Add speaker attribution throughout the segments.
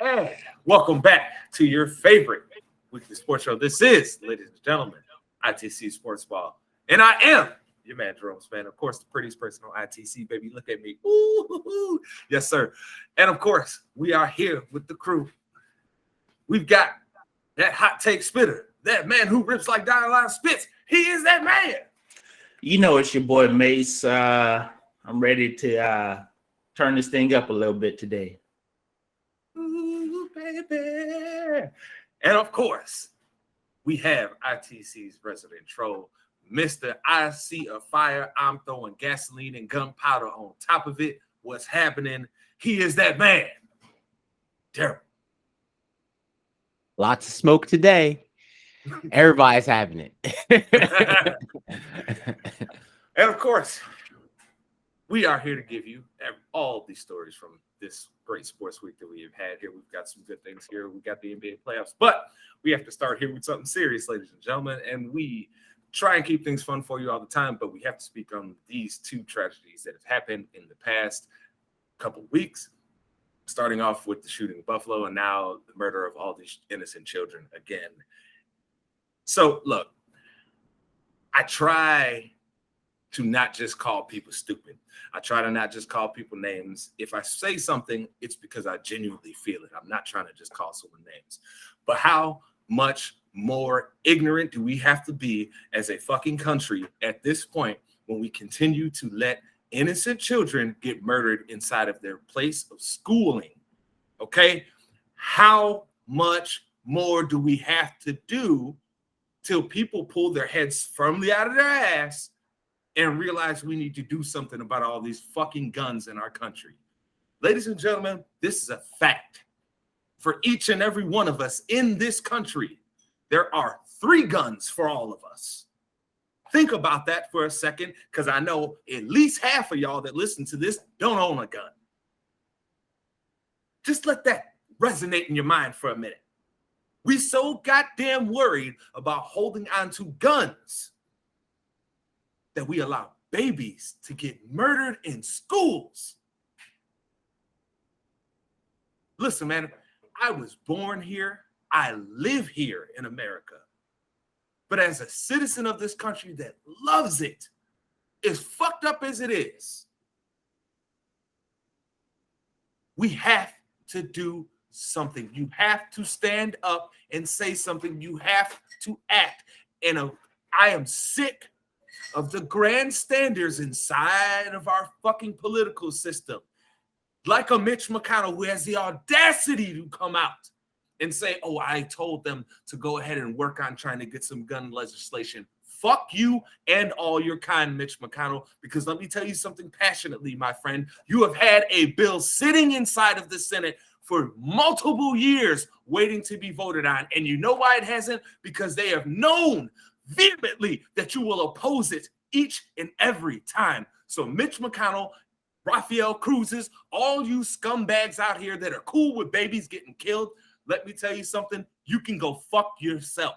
Speaker 1: And welcome back to your favorite weekly sports show. This is, ladies and gentlemen, ITC Sports Ball. And I am your man, Darrell, man. Of course, the prettiest person on ITC, baby. Look at me. Ooh, yes, sir. And of course, we are here with the crew. We've got that hot take spitter, that man who rips like Darrell spits. He is that man.
Speaker 2: You know, it's your boy Mace. I'm ready to turn this thing up a little bit today.
Speaker 1: Ooh, baby. And of course, we have ITC's resident troll, Mr. I see a fire, I'm throwing gasoline and gunpowder on top of it. What's happening? He is that man, Darrell.
Speaker 3: Lots of smoke today. Everybody's having it.
Speaker 1: And of course, we are here to give you all these stories from this great sports week that we have had here. We've got some good things here. We got the NBA playoffs, but we have to start here with something serious, ladies and gentlemen. And we try and keep things fun for you all the time, but we have to speak on these two tragedies that have happened in the past couple of weeks, starting off with the shooting in Buffalo and now the murder of all these innocent children again. So, look, I try to not just call people stupid. I try to not just call people names. If I say something, it's because I genuinely feel it. I'm not trying to just call someone names. But how much more ignorant do we have to be as a fucking country at this point when we continue to let innocent children get murdered inside of their place of schooling? Okay? How much more do we have to do till people pull their heads firmly out of their ass and realize we need to do something about all these fucking guns in our country? Ladies and gentlemen, this is a fact. For each and every one of us in this country, there are 3 guns for all of us. Think about that for a second, because I know at least half of y'all that listen to this don't own a gun. Just let that resonate in your mind for a minute. We so goddamn worried about holding on to guns that we allow babies to get murdered in schools. Listen, man, I was born here. I live here in America. But as a citizen of this country that loves it, as fucked up as it is, we have to do something. You have to stand up and say something. You have to act. And I am sick of the grandstanders inside of our fucking political system. Like a Mitch McConnell who has the audacity to come out and say, oh, I told them to go ahead and work on trying to get some gun legislation. Fuck you and all your kind, Mitch McConnell, because let me tell you something passionately, my friend. You have had a bill sitting inside of the Senate for multiple years waiting to be voted on. And you know why it hasn't? Because they have known vehemently that you will oppose it each and every time. So Mitch McConnell, Rafael Cruz's, all you scumbags out here that are cool with babies getting killed, let me tell you something. You can go fuck yourself.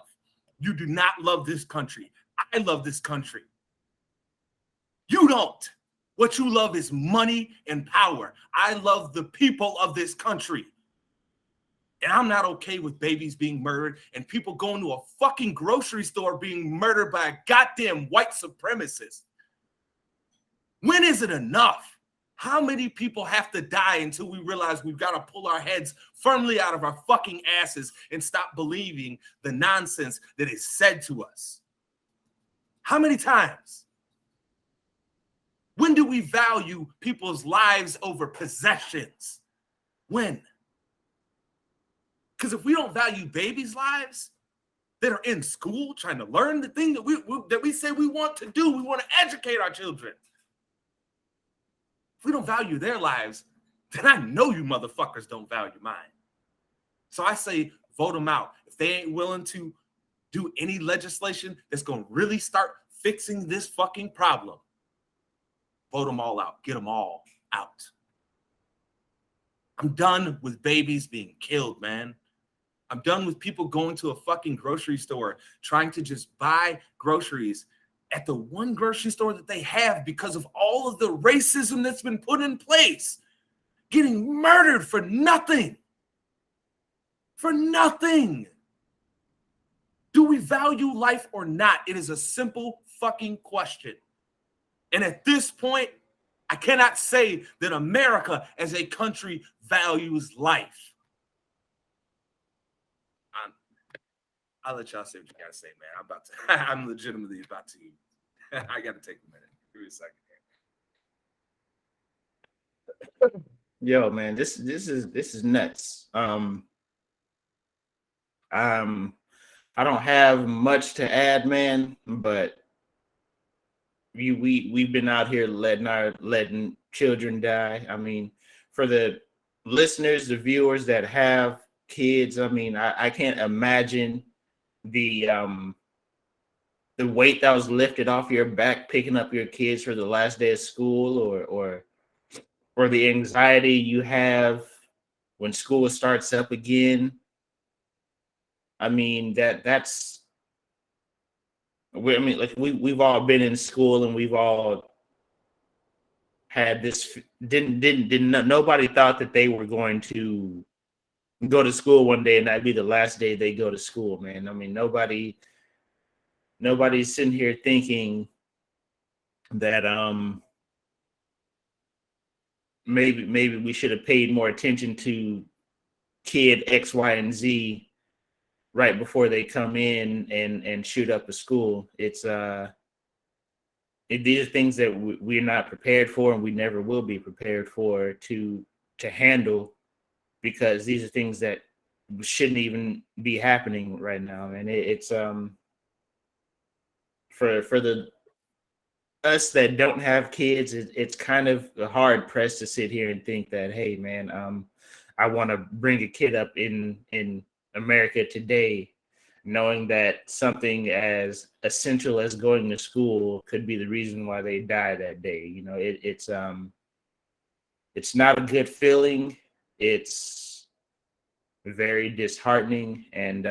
Speaker 1: You do not love this country. I love this country. You don't. What you love is money and power. I love the people of this country. And I'm not okay with babies being murdered and people going to a fucking grocery store being murdered by a goddamn white supremacist. When is it enough? How many people have to die until we realize we've got to pull our heads firmly out of our fucking asses and stop believing the nonsense that is said to us? How many times? When do we value people's lives over possessions? When? Because if we don't value babies' lives that are in school trying to learn the thing that we say we want to do, we want to educate our children. If we don't value their lives, then I know you motherfuckers don't value mine. So I say vote them out. If they ain't willing to do any legislation that's going to really start fixing this fucking problem, vote them all out. Get them all out. I'm done with babies being killed, man. I'm done with people going to a fucking grocery store trying to just buy groceries at the one grocery store that they have because of all of the racism that's been put in place, getting murdered for nothing. For nothing. Do we value life or not? It is a simple fucking question. And at this point, I cannot say that America as a country values life. I'll let y'all say what you gotta say, man. I'm legitimately about to. I gotta take a minute. Give me a second.
Speaker 2: Yo, man, this is nuts. I don't have much to add, man, but we've been out here letting children die. I mean, for the listeners, the viewers that have kids, I mean, I can't imagine the weight that was lifted off your back picking up your kids for the last day of school, or the anxiety you have when school starts up again. I mean, that's like we've all been in school and we've all had this. Didn't nobody thought that they were going to go to school one day and that'd be the last day they go to school, man. I mean, nobody's sitting here thinking that maybe we should have paid more attention to kid X, Y, and Z right before they come in and shoot up a school. It's these are things that we're not prepared for, and we never will be prepared for to handle, because these are things that shouldn't even be happening right now. And it's for the us that don't have kids, it's kind of hard pressed to sit here and think that, hey, man, I want to bring a kid up in America today, knowing that something as essential as going to school could be the reason why they die that day. You know, it's not a good feeling. It's very disheartening, and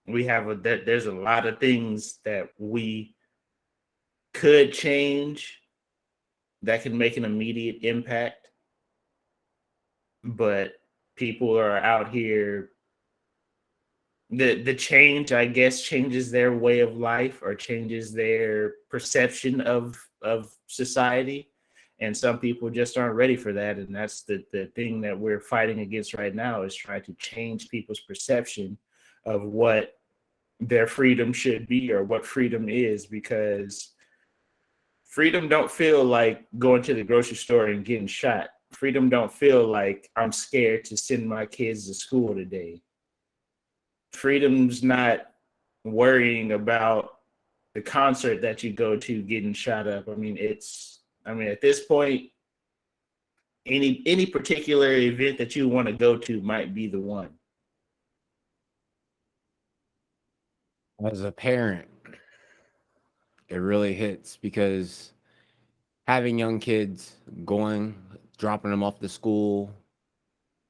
Speaker 2: there's a lot of things that we could change that can make an immediate impact, but people are out here. The change, I guess, changes their way of life or changes their perception of society, and some people just aren't ready for that. And that's the thing that we're fighting against right now, is trying to change people's perception of what their freedom should be or what freedom is, because freedom don't feel like going to the grocery store and getting shot. Freedom don't feel like I'm scared to send my kids to school today. Freedom's not worrying about the concert that you go to getting shot up. I mean, at this point, any particular event that you want to go to might be the one.
Speaker 3: As a parent, it really hits, because having young kids, dropping them off to school,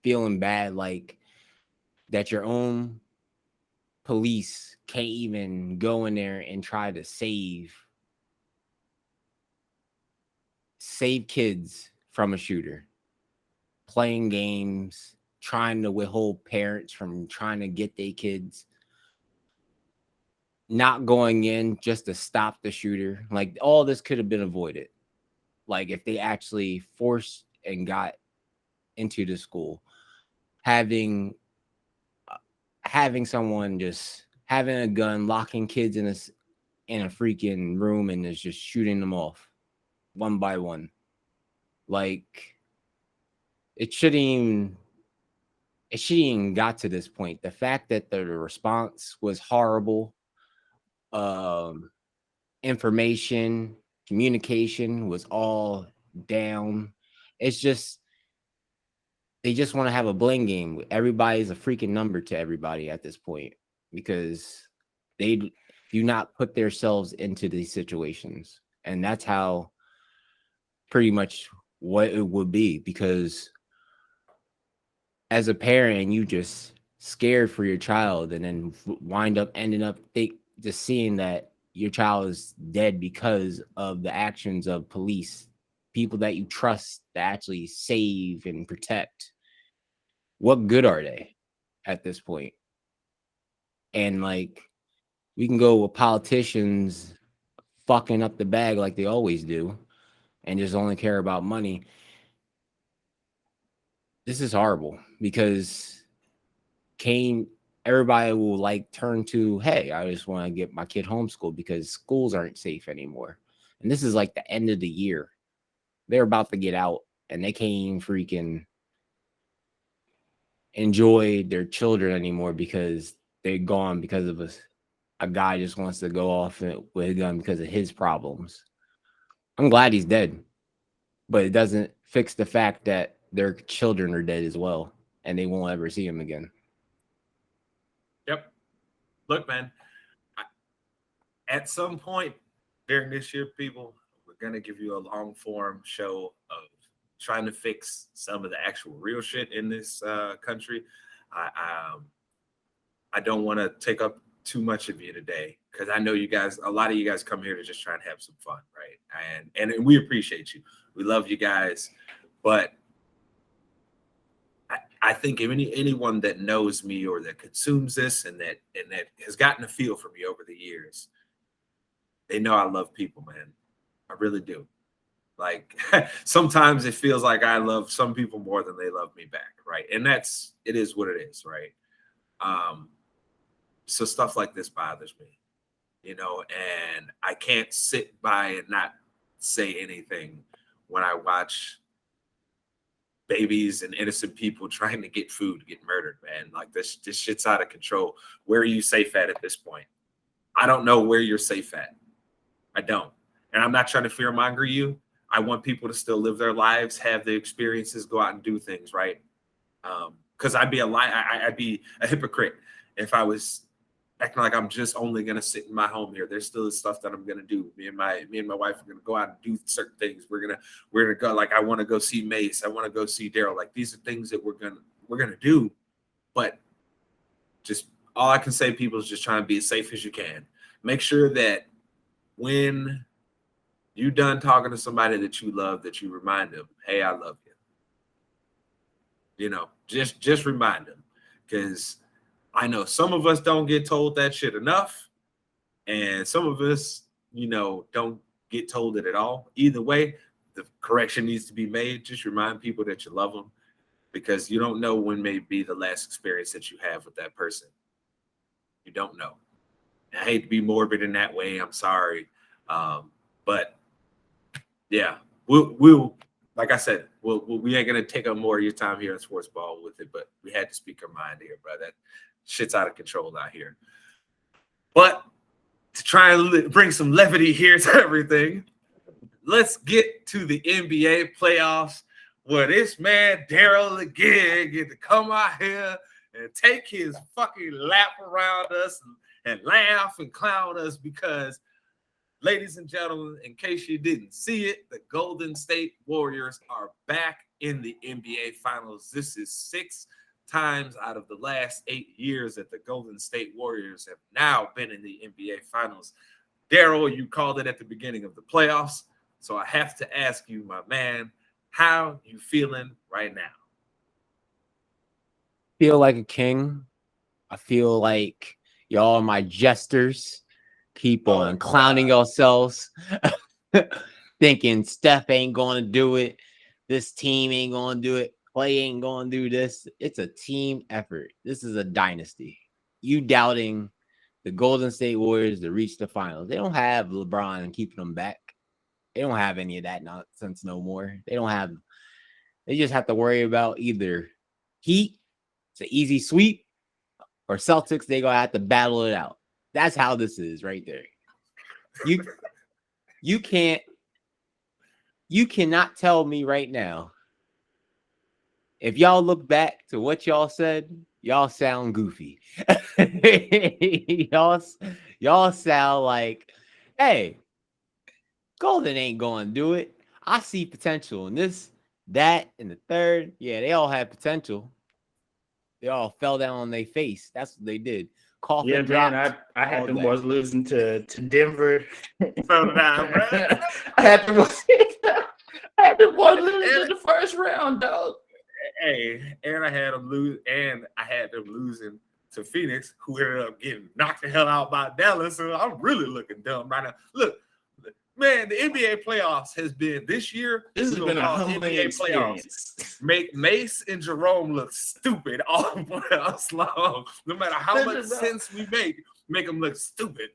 Speaker 3: feeling bad, like that your own police can't even go in there and try to save kids from a shooter, playing games, trying to withhold parents from trying to get their kids, not going in just to stop the shooter. Like, all this could have been avoided, like if they actually forced and got into the school. Having someone just having a gun, locking kids in a freaking room and is just shooting them off one by one. Like, it shouldn't even got to this point. The fact that the response was horrible, information, communication was all down. It's just, they just want to have a bling game. Everybody's a freaking number to everybody at this point, because they do not put themselves into these situations. And that's how pretty much what it would be, because as a parent, you just scared for your child, and then wind up ending up just seeing that your child is dead because of the actions of police, people that you trust to actually save and protect. what good are they at this point? And like, we can go with politicians fucking up the bag like they always do and just only care about money. This is horrible because everybody will like turn to, hey, I just want to get my kid homeschooled because schools aren't safe anymore. And this is like the end of the year. They're about to get out and they can't even freaking enjoy their children anymore because they're gone because of a guy just wants to go off with a gun because of his problems. I'm glad he's dead, but it doesn't fix the fact that their children are dead as well and they won't ever see him again.
Speaker 1: Yep. Look, man, at some point during this year, people, we're going to give you a long form show of trying to fix some of the actual real shit in this country. I don't want to take up too much of you today because I know you guys, a lot of you guys come here to just try and have some fun, right? And we appreciate you. We love you guys. But I think anyone that knows me or that consumes this and that has gotten a feel for me over the years, they know I love people, man. I really do. Like sometimes it feels like I love some people more than they love me back, right? And it is what it is, right? So stuff like this bothers me, and I can't sit by and not say anything when I watch babies and innocent people trying to get food get murdered, man. Like this shit's out of control. Where are you safe at this point? I don't know where you're safe at. I don't. And I'm not trying to fearmonger you. I want people to still live their lives, have the experiences, go out and do things, right? Because I'd be a hypocrite if I was acting like I'm just only gonna sit in my home here. There's still stuff that I'm gonna do. Me and my wife are gonna go out and do certain things. We're gonna go. Like I want to go see Mace. I want to go see Darrell. Like these are things that we're gonna do. But just all I can say, people, is just try and be as safe as you can. Make sure that when you done talking to somebody that you love, that you remind them, hey, I love you. Just remind them, because I know some of us don't get told that shit enough, and some of us, don't get told it at all. Either way, the correction needs to be made. Just remind people that you love them, because you don't know when may be the last experience that you have with that person. You don't know. I hate to be morbid in that way. I'm sorry. But yeah, we'll like I said, we ain't gonna take up more of your time here in Sports Ball with it, but we had to speak our mind here, bro. That shit's out of control out here. But to try and bring some levity here to everything, let's get to the NBA playoffs, where this man Darrell again get to come out here and take his fucking lap around us and laugh and clown us because, ladies and gentlemen, in case you didn't see it, the Golden State Warriors are back in the NBA Finals. This is 6 times out of the last 8 years that the Golden State Warriors have now been in the NBA Finals. Darrell, you called it at the beginning of the playoffs, so I have to ask you, my man, how you feeling right now?
Speaker 3: Feel like a king. I feel like y'all are my jesters. Keep on clowning yourselves, thinking Steph ain't going to do it. This team ain't going to do it. Clay ain't going to do this. It's a team effort. This is a dynasty. You doubting the Golden State Warriors to reach the finals. They don't have LeBron and keeping them back. They don't have any of that nonsense no more. They just have to worry about either Heat, it's an easy sweep, or Celtics, they going to have to battle it out. That's how this is right there. You cannot tell me right now. If y'all look back to what y'all said, y'all sound goofy. y'all sound like, hey, Golden ain't going to do it. I see potential in this, that, and the third. Yeah, they all had potential. They all fell down on their face. That's what they did. Coffin
Speaker 2: yeah,
Speaker 3: dropped.
Speaker 2: man, I had them boys losing to Denver.
Speaker 1: Fell down, bro.
Speaker 2: I had them boys losing in the first round, dog.
Speaker 1: Hey, and I had them lose, and I had them losing to Phoenix, who ended up getting knocked the hell out by Dallas. So I'm really looking dumb right now. Look, man, the NBA playoffs has been this year.
Speaker 2: This has been a humbling
Speaker 1: NBA
Speaker 2: experience.
Speaker 1: Make Mace and Jerome look stupid all playoffs long. No matter how much sense we make them look stupid.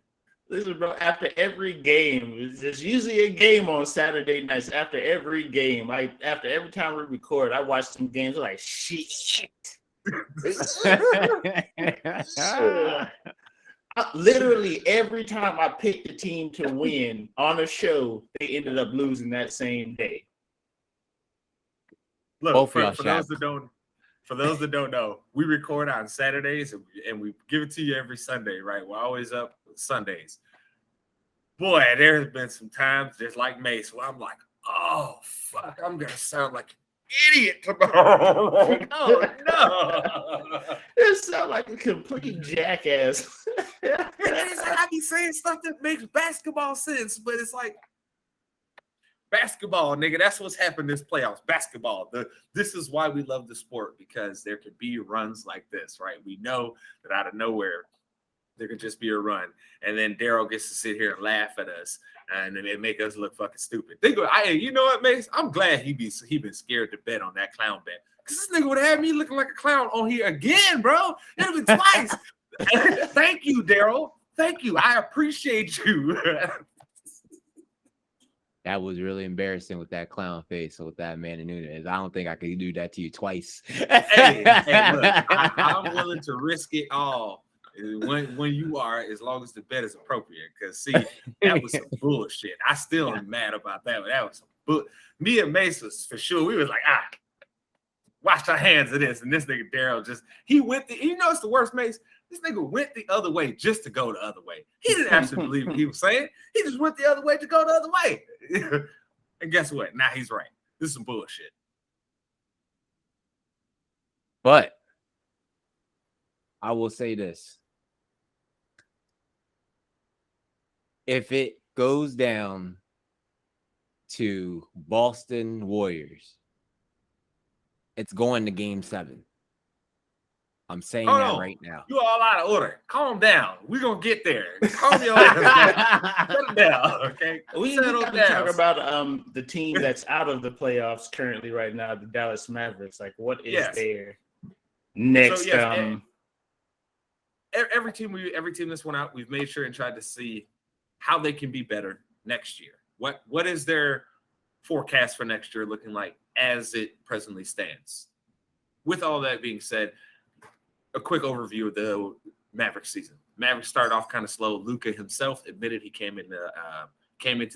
Speaker 2: Listen, bro, after every game, there's usually a game on Saturday nights. After every game, after every time we record, I watch some games like shit. Literally every time I picked the team to win on a show, they ended up losing that same day.
Speaker 1: Look, for those that don't know, we record on Saturdays and we give it to you every Sunday, right? We're always up Sundays. Boy, there has been some times just like Mace where I'm like, oh fuck, I'm gonna sound like an idiot tomorrow. Oh no.
Speaker 2: It sounds like a complete jackass.
Speaker 1: It's like I be saying stuff that makes basketball sense, but it's like basketball, nigga. That's what's happened this playoffs. Basketball. This is why we love the sport, because there could be runs like this, right? We know that out of nowhere there could just be a run, and then Darrell gets to sit here and laugh at us, and then it make us look fucking stupid. You know what, Mace? I'm glad he been scared to bet on that clown bet, because this nigga would have had me looking like a clown on here again, bro. It'd been twice. Thank you, Darrell. Thank you. I appreciate you.
Speaker 3: That was really embarrassing with that clown face with that man Nunez. I don't think I could do that to you twice.
Speaker 1: Hey, look, I'm willing to risk it all when you are, as long as the bet is appropriate. Because see, that was some bullshit. I still am mad about that. That was some bull. Me and Mace was for sure. We was like, wash our hands of this. And this nigga Darrell he went it's the worst, Mace. This nigga went the other way just to go the other way. He didn't actually believe what he was saying. He just went the other way to go the other way. And guess what? Now he's right. This is some bullshit.
Speaker 3: But I will say this. If it goes down to Boston Warriors, it's going to Game 7. I'm saying that right now.
Speaker 1: You all out of order. Calm down. We're going to get there. Calm your ass down. Settle down, okay?
Speaker 2: We need to talk about the team that's out of the playoffs currently right now, the Dallas Mavericks. Like, what is their next?
Speaker 1: So, every team that's went out, we've made sure and tried to see how they can be better next year. What is their forecast for next year looking like as it presently stands? With all that being said, a quick overview of the Mavericks season. Mavericks started off kind of slow. Luka himself admitted he came into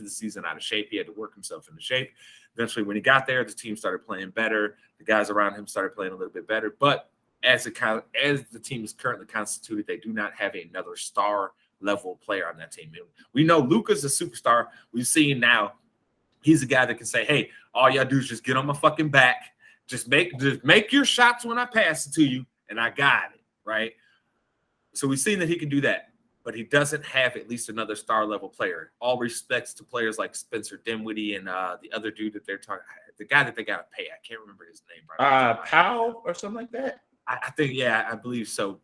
Speaker 1: the season out of shape. He had to work himself into shape. Eventually, when he got there, the team started playing better. The guys around him started playing a little bit better. But as the team is currently constituted, they do not have another star level player on that team. We know Luka's a superstar. We've seen now he's a guy that can say, hey, all y'all do is just get on my fucking back. Just make your shots when I pass it to you, and I got it, right? So we've seen that he can do that, but he doesn't have at least another star level player. All respects to players like Spencer Dinwiddie and the other dude that they're talking, the guy that they got to pay. I can't remember his name right.
Speaker 2: Powell or something like that.
Speaker 1: I think, I believe so.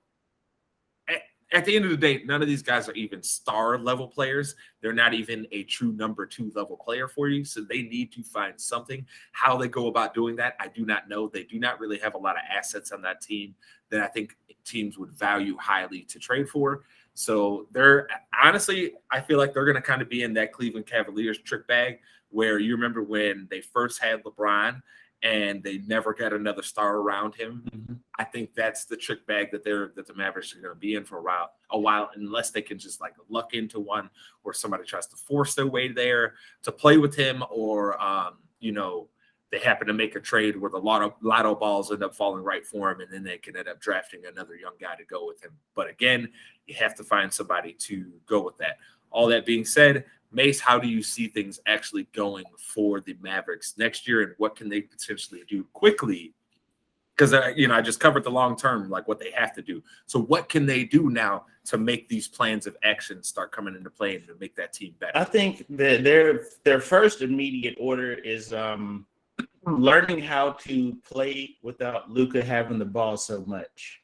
Speaker 1: At the end of the day, none of these guys are even star level players. They're not even a true number 2 level player for you. So they need to find something. How they go about doing that, I do not know. They do not really have a lot of assets on that team that I think teams would value highly to trade for. So I feel like they're going to kind of be in that Cleveland Cavaliers trick bag where you remember when they first had LeBron and they never got another star around him. Mm-hmm. I think that's the trick bag that the Mavericks are going to be in for a while, unless they can just like luck into one or somebody tries to force their way there to play with him, or they happen to make a trade where the lotto balls end up falling right for him, and then they can end up drafting another young guy to go with him. But again, you have to find somebody to go with that. All that being said, Mace, how do you see things actually going for the Mavericks next year, and what can they potentially do quickly? Because, I just covered the long term, like what they have to do. So what can they do now to make these plans of action start coming into play and to make that team better?
Speaker 2: I think that their first immediate order is learning how to play without Luka having the ball so much.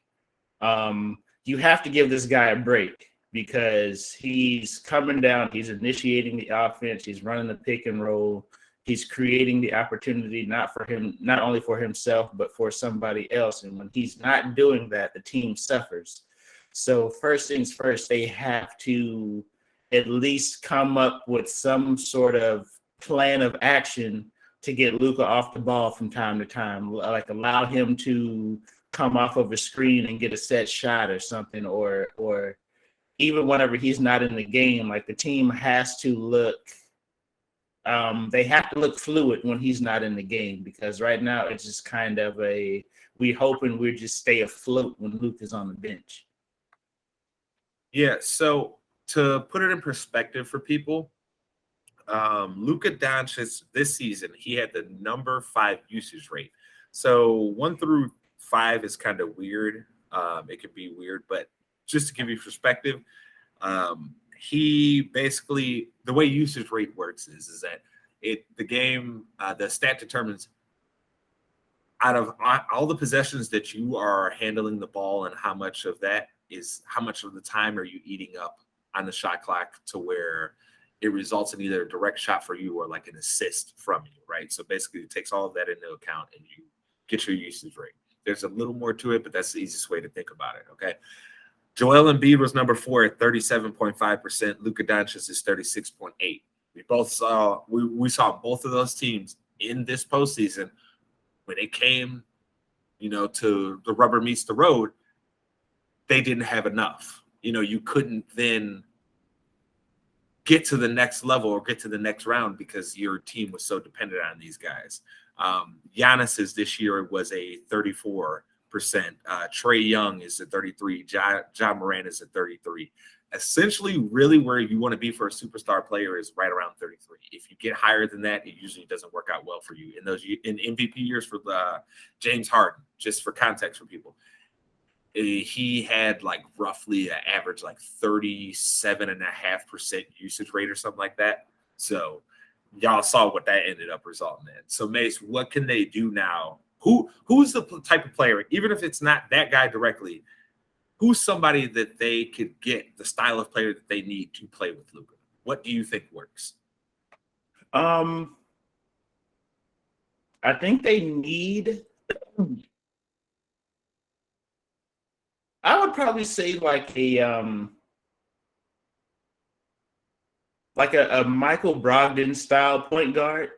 Speaker 2: You have to give this guy a break because he's coming down, he's initiating the offense, he's running the pick and roll, he's creating the opportunity not only for himself, but for somebody else. And when he's not doing that, the team suffers. So first things first, they have to at least come up with some sort of plan of action to get Luka off the ball from time to time, like allow him to come off of a screen and get a set shot or something, or even whenever he's not in the game, like the team has to look, they have to look fluid when he's not in the game, because right now it's just kind of we hoping we just stay afloat when Luke is on the bench.
Speaker 1: Yeah, so to put it in perspective for people, Luka Doncic this season, he had the number 5 usage rate. So 1 through 5 is kind of weird. It could be weird, but just to give you perspective, he basically, the way usage rate works is that the stat determines out of all the possessions that you are handling the ball, and how much of the time are you eating up on the shot clock to where it results in either a direct shot for you or like an assist from you, right? So basically it takes all of that into account and you get your usage rate. There's a little more to it, but that's the easiest way to think about it, okay? Joel Embiid was number 4 at 37.5%. Luka Doncic is 36.8%. We saw both of those teams in this postseason when it came, to the rubber meets the road, they didn't have enough. You couldn't then get to the next level or get to the next round because your team was so dependent on these guys. Giannis's this year was a 34%. Trae Young is at 33%. John Moran is at 33%. Essentially, really where you want to be for a superstar player is right around 33. If you get higher than that, it usually doesn't work out well for you. In MVP years for James Harden, just for context for people, he had like roughly an average like 37.5% usage rate or something like that. So y'all saw what that ended up resulting in. So Mace, what can they do now? Who's the type of player, even if it's not that guy directly, who's somebody that they could get the style of player that they need to play with Luka? What do you think works?
Speaker 2: I think they need, I would probably say like a Michael Brogdon style point guard,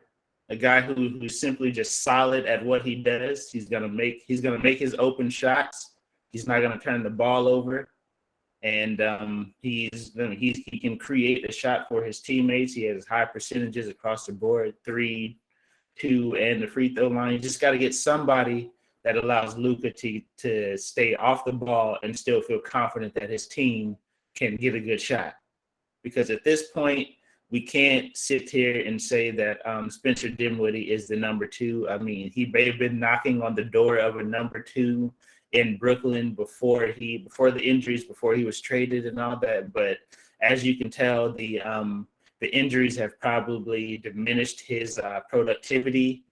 Speaker 2: a guy who's simply just solid at what he does. He's gonna make his open shots. He's not gonna turn the ball over, and he can create a shot for his teammates. He has high percentages across the board, 3, 2, and the free throw line. You just got to get somebody that allows Luka to stay off the ball and still feel confident that his team can get a good shot. Because at this point, we can't sit here and say that Spencer Dinwiddie is the number 2. I mean, he may have been knocking on the door of a number 2 in Brooklyn before the injuries, before he was traded and all that. But as you can tell, the injuries have probably diminished his productivity.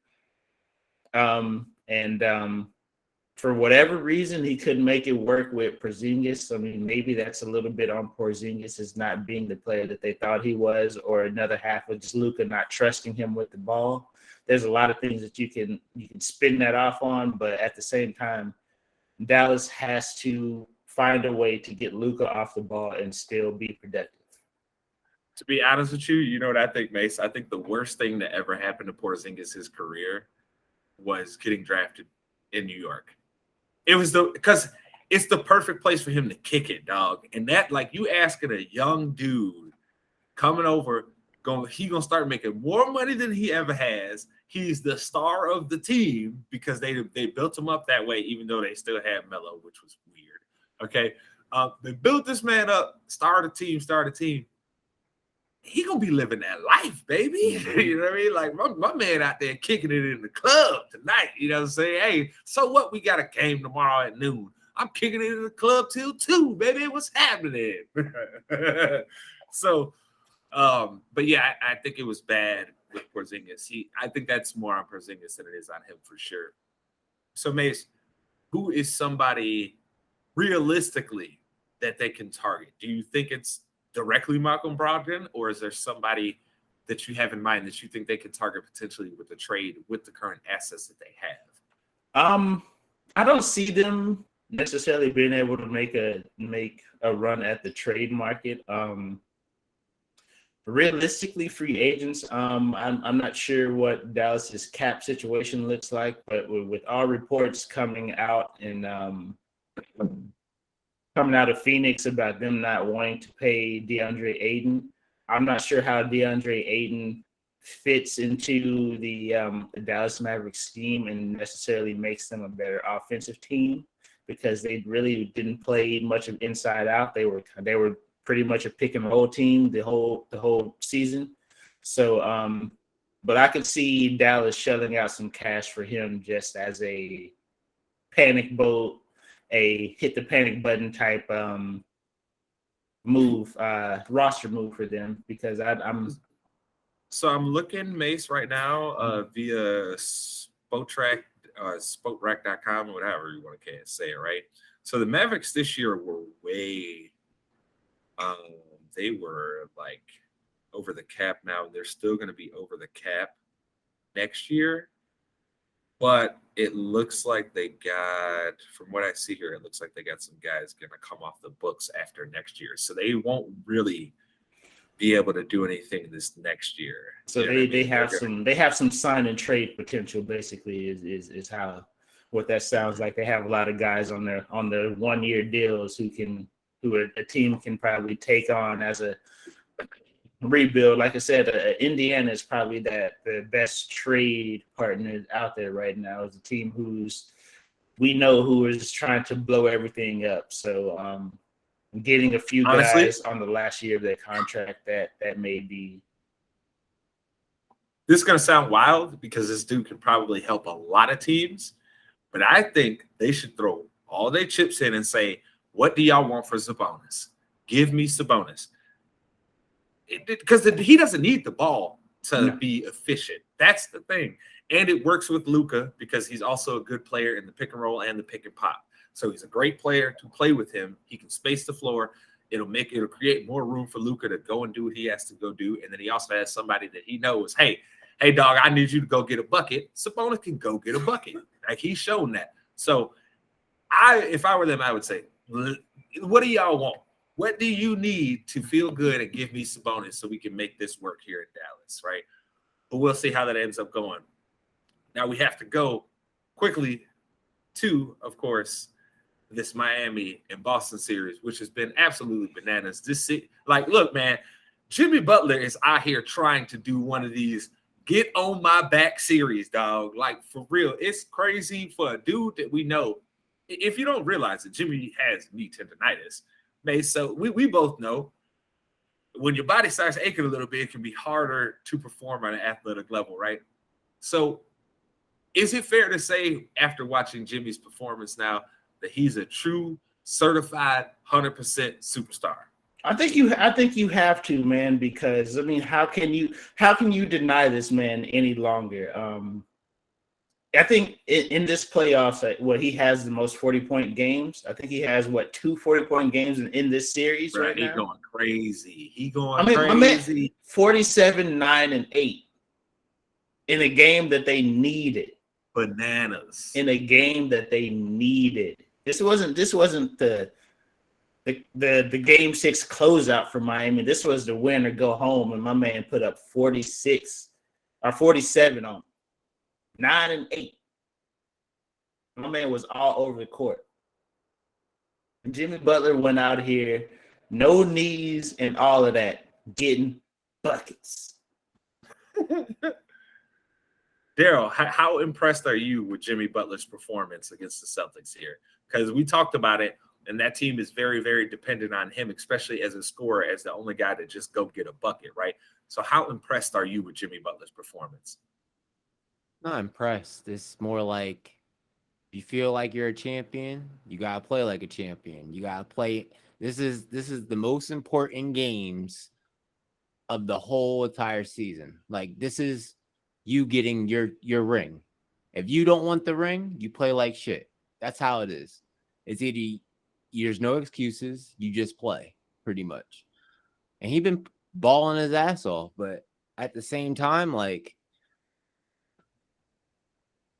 Speaker 2: For whatever reason, he couldn't make it work with Porzingis. I mean, maybe that's a little bit on Porzingis as not being the player that they thought he was, or another half of just Luka not trusting him with the ball. There's a lot of things that you can spin that off on, but at the same time, Dallas has to find a way to get Luka off the ball and still be productive.
Speaker 1: To be honest with you, you know what I think, Mace? I think the worst thing that ever happened to Porzingis' career was getting drafted in New York. It was because it's the perfect place for him to kick it, dog. And that, like, you asking a young dude coming over, he gonna start making more money than he ever has. He's the star of the team because they built him up that way, even though they still had Melo, which was weird. Okay, they built this man up, star of the team. He gonna be living that life, baby. You know what I mean? Like my man out there kicking it in the club tonight. You know what I'm saying? Hey, so what? We got a game tomorrow at noon. I'm kicking it in the club till 2, baby. What's happening? So, but yeah, I think it was bad with Porzingis. I think that's more on Porzingis than it is on him for sure. So Mace, who is somebody realistically that they can target? Do you think it's directly Malcolm Brogdon, or is there somebody that you have in mind that you think they can target potentially with the trade with the current assets that they have?
Speaker 2: I don't see them necessarily being able to make a run at the trade market. Realistically, free agents, I'm not sure what Dallas's cap situation looks like, but with all reports coming out and coming out of Phoenix about them not wanting to pay DeAndre Ayton, I'm not sure how DeAndre Ayton fits into the Dallas Mavericks scheme and necessarily makes them a better offensive team, because they really didn't play much of inside out. They were pretty much a pick and roll team the whole season. So, but I could see Dallas shelling out some cash for him just as a panic boat, a hit the panic button type move, roster move for them, because I'm
Speaker 1: looking, Mace, right now via Spotrac, Spotrac.com, whatever you want to say it, right? So the Mavericks this year were way they were like over the cap. Now they're still going to be over the cap next year, but it looks like they got, from what I see here, it looks like they got some guys going to come off the books after next year, so they won't really be able to do anything this next year.
Speaker 2: So they have some sign and trade potential, basically, is how what that sounds like. They have a lot of guys on their 1 year deals who a team can probably take on as a rebuild. Like I said, Indiana is probably the best trade partner out there right now. It's a team who is trying to blow everything up. So getting a few guys on the last year of their contract that may be.
Speaker 1: This is going to sound wild because this dude can probably help a lot of teams, but I think they should throw all their chips in and say, what do y'all want for Sabonis? Give me Sabonis. Because he doesn't need the ball to be efficient. That's the thing. And it works with Luka because he's also a good player in the pick and roll and the pick and pop. So he's a great player to play with him. He can space the floor. It'll create more room for Luka to go and do what he has to go do. And then he also has somebody that he knows, hey, dog, I need you to go get a bucket. Sabonis can go get a bucket. Like, he's shown that. So if I were them, I would say, what do y'all want? What do you need to feel good and give me Sabonis so we can make this work here in Dallas, right? But we'll see how that ends up going. Now we have to go quickly to, of course, this Miami and Boston series, which has been absolutely bananas. Look, man, Jimmy Butler is out here trying to do one of these get on my back series, dog. Like, for real, it's crazy for a dude that we know. If you don't realize it, Jimmy has knee tendonitis. So we both know when your body starts aching a little bit, it can be harder to perform on an athletic level, right? So is it fair to say, after watching Jimmy's performance now, that he's a true certified 100% superstar?
Speaker 2: I think you have to, man, because I mean, how can you deny this man any longer? I think in this playoffs, he has the most 40-point games. I think he has 2 40-point games in this series right now.
Speaker 1: He's going crazy. Crazy.
Speaker 2: 47, 9, and 8 in a game that they needed.
Speaker 1: Bananas.
Speaker 2: In a game that they needed. This wasn't the game 6 closeout for Miami. This was the win or go home, and my man put up 46 or 47 on 9 and 8. My man was all over the court. And Jimmy Butler went out here, no knees and all of that, getting buckets.
Speaker 1: Darrell, how impressed are you with Jimmy Butler's performance against the Celtics here? Because we talked about it, and that team is very, very dependent on him, especially as a scorer, as the only guy to just go get a bucket, right? So how impressed are you with Jimmy Butler's performance?
Speaker 3: Not impressed. It's more like, if you feel like you're a champion, you gotta play like a champion. You gotta play. This is the most important games of the whole entire season. Like, this is you getting your ring. If you don't want the ring, you play like shit. That's how it is. It's either there's no excuses, you just play, pretty much. And he's been balling his ass off, but at the same time, like,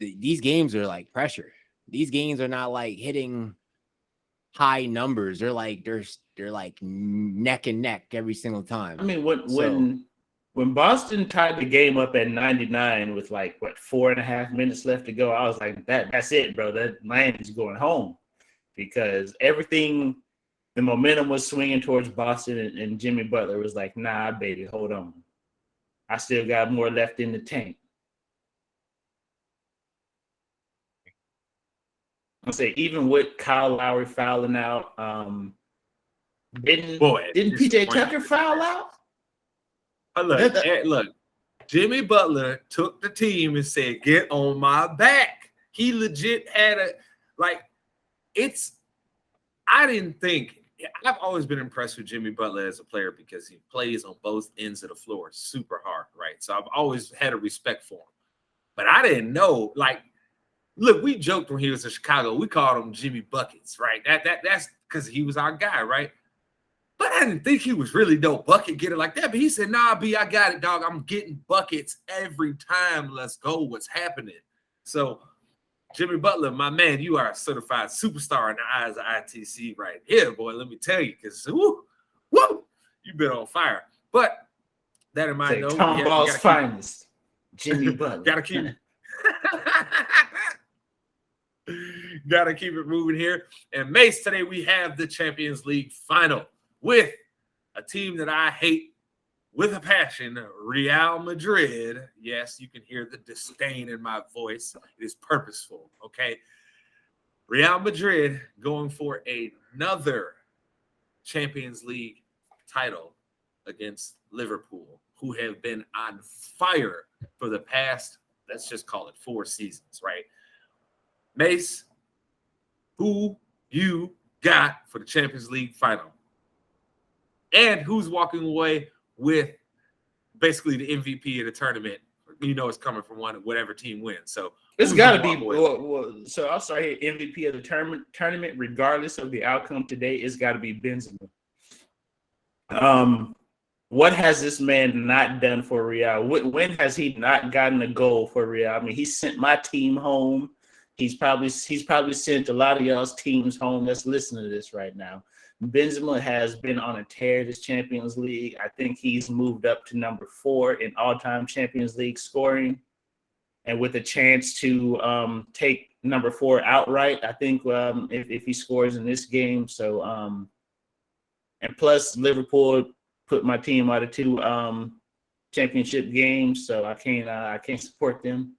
Speaker 3: these games are like pressure. These games are not like hitting high numbers. They're like neck and neck every single time.
Speaker 2: I mean, when Boston tied the game up at 99 with like 4.5 minutes left to go, I was like, that's it, bro. That Miami's going home, because everything, the momentum was swinging towards Boston, and Jimmy Butler was like, nah, baby, hold on. I still got more left in the tank. I'll say, even with Kyle Lowry fouling out, didn't PJ Tucker foul out?
Speaker 1: Look, Jimmy Butler took the team and said, "Get on my back." He legit had I didn't think. I've always been impressed with Jimmy Butler as a player because he plays on both ends of the floor super hard, right? So I've always had a respect for him. But I didn't know, look, we joked when he was in Chicago. We called him Jimmy Buckets, right? That's because he was our guy, right? But I didn't think he was really no bucket getter like that. But he said, "Nah, B, I got it, dog. I'm getting buckets every time. Let's go. What's happening?" So, Jimmy Butler, my man, you are a certified superstar in the eyes of ITC right here, boy. Let me tell you, because woo, you've been on fire. But that in mind, though,
Speaker 2: Tom Ball's finest, Jimmy Butler.
Speaker 1: Gotta keep it moving here. And Mace, today we have the Champions League final with a team that I hate with a passion, Real Madrid. Yes, you can hear the disdain in my voice. It is purposeful, okay? Real Madrid going for another Champions League title against Liverpool, who have been on fire for the past, let's just call it 4 seasons, right? Mace, who you got for the Champions League final? And who's walking away with basically the MVP of the tournament? You know it's coming from whatever team wins. So
Speaker 2: it's got to be. So I'll start here. MVP of the tournament, regardless of the outcome today, it's got to be Benzema. What has this man not done for Real? When has he not gotten a goal for Real? I mean, he sent my team home. He's probably sent a lot of y'all's teams home that's listening to this right now. Benzema has been on a tear this Champions League. I think he's moved up to number 4 in all-time Champions League scoring, and with a chance to take number 4 outright, I think, if he scores in this game. So, and plus Liverpool put my team out of 2 championship games, so I can't support them.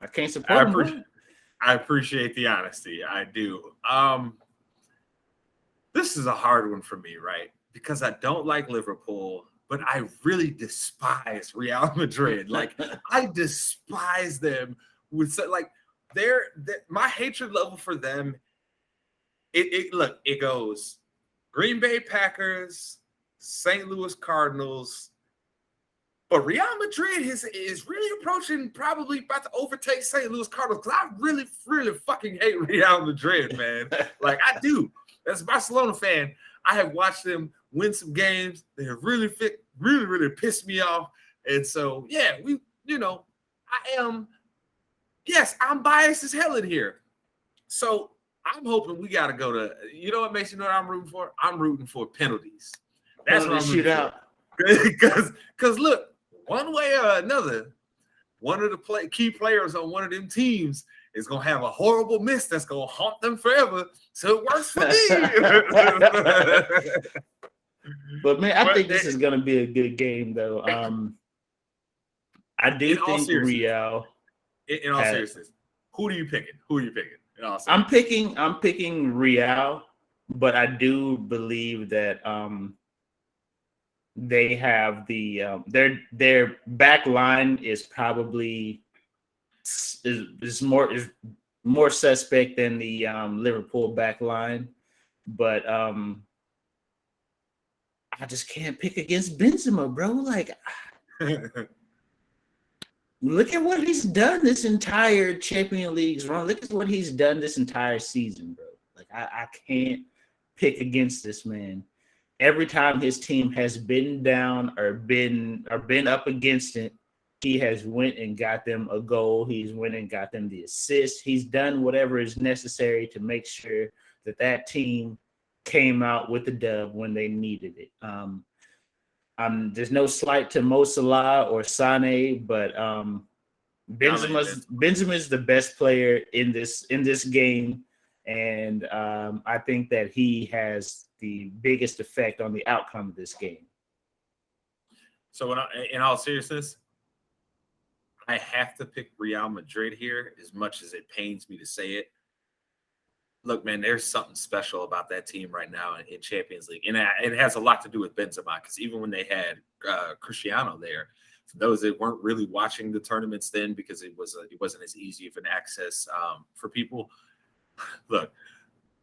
Speaker 2: I can't support them.
Speaker 1: I appreciate the honesty. I do. This is a hard one for me, right? Because I don't like Liverpool, but I really despise Real Madrid. Like, I despise them with my hatred level for them. It goes Green Bay Packers, St. Louis Cardinals. But Real Madrid is really approaching, probably about to overtake St. Louis Cardinals, because I really, really fucking hate Real Madrid, man. Like, I do. As a Barcelona fan, I have watched them win some games. They have really pissed me off. And so, yeah, I'm biased as hell in here. So I'm hoping we got to go to, you know what makes you know what I'm rooting for? I'm rooting for penalties. That's what I'm rooting for. Because look, one way or another, one of the key players on one of them teams is going to have a horrible miss that's going to haunt them forever. So it works for me.
Speaker 2: But, man, I think this is going to be a good game, though. I do think Real.
Speaker 1: In all seriousness, who are you picking?
Speaker 2: I'm picking Real, but I do believe that they have their back line is probably is more suspect than the Liverpool back line, but I just can't pick against Benzema, bro. Like, look at what he's done this entire Champions League's run. Look at what he's done this entire season, bro. Like, I can't pick against this man. Every time his team has been down or been up against it, he has went and got them a goal. He's went and got them the assist. He's done whatever is necessary to make sure that team came out with the dub when they needed it. There's no slight to Mo Salah or Sane, but Benzema's the best player in this game, and I think that he has the biggest effect on the outcome of this game.
Speaker 1: So, in all seriousness, I have to pick Real Madrid here, as much as it pains me to say it. Look, man, there's something special about that team right now in Champions League. And it has a lot to do with Benzema, because even when they had Cristiano there, for those that weren't really watching the tournaments then, because it wasn't as easy of an access for people. Look,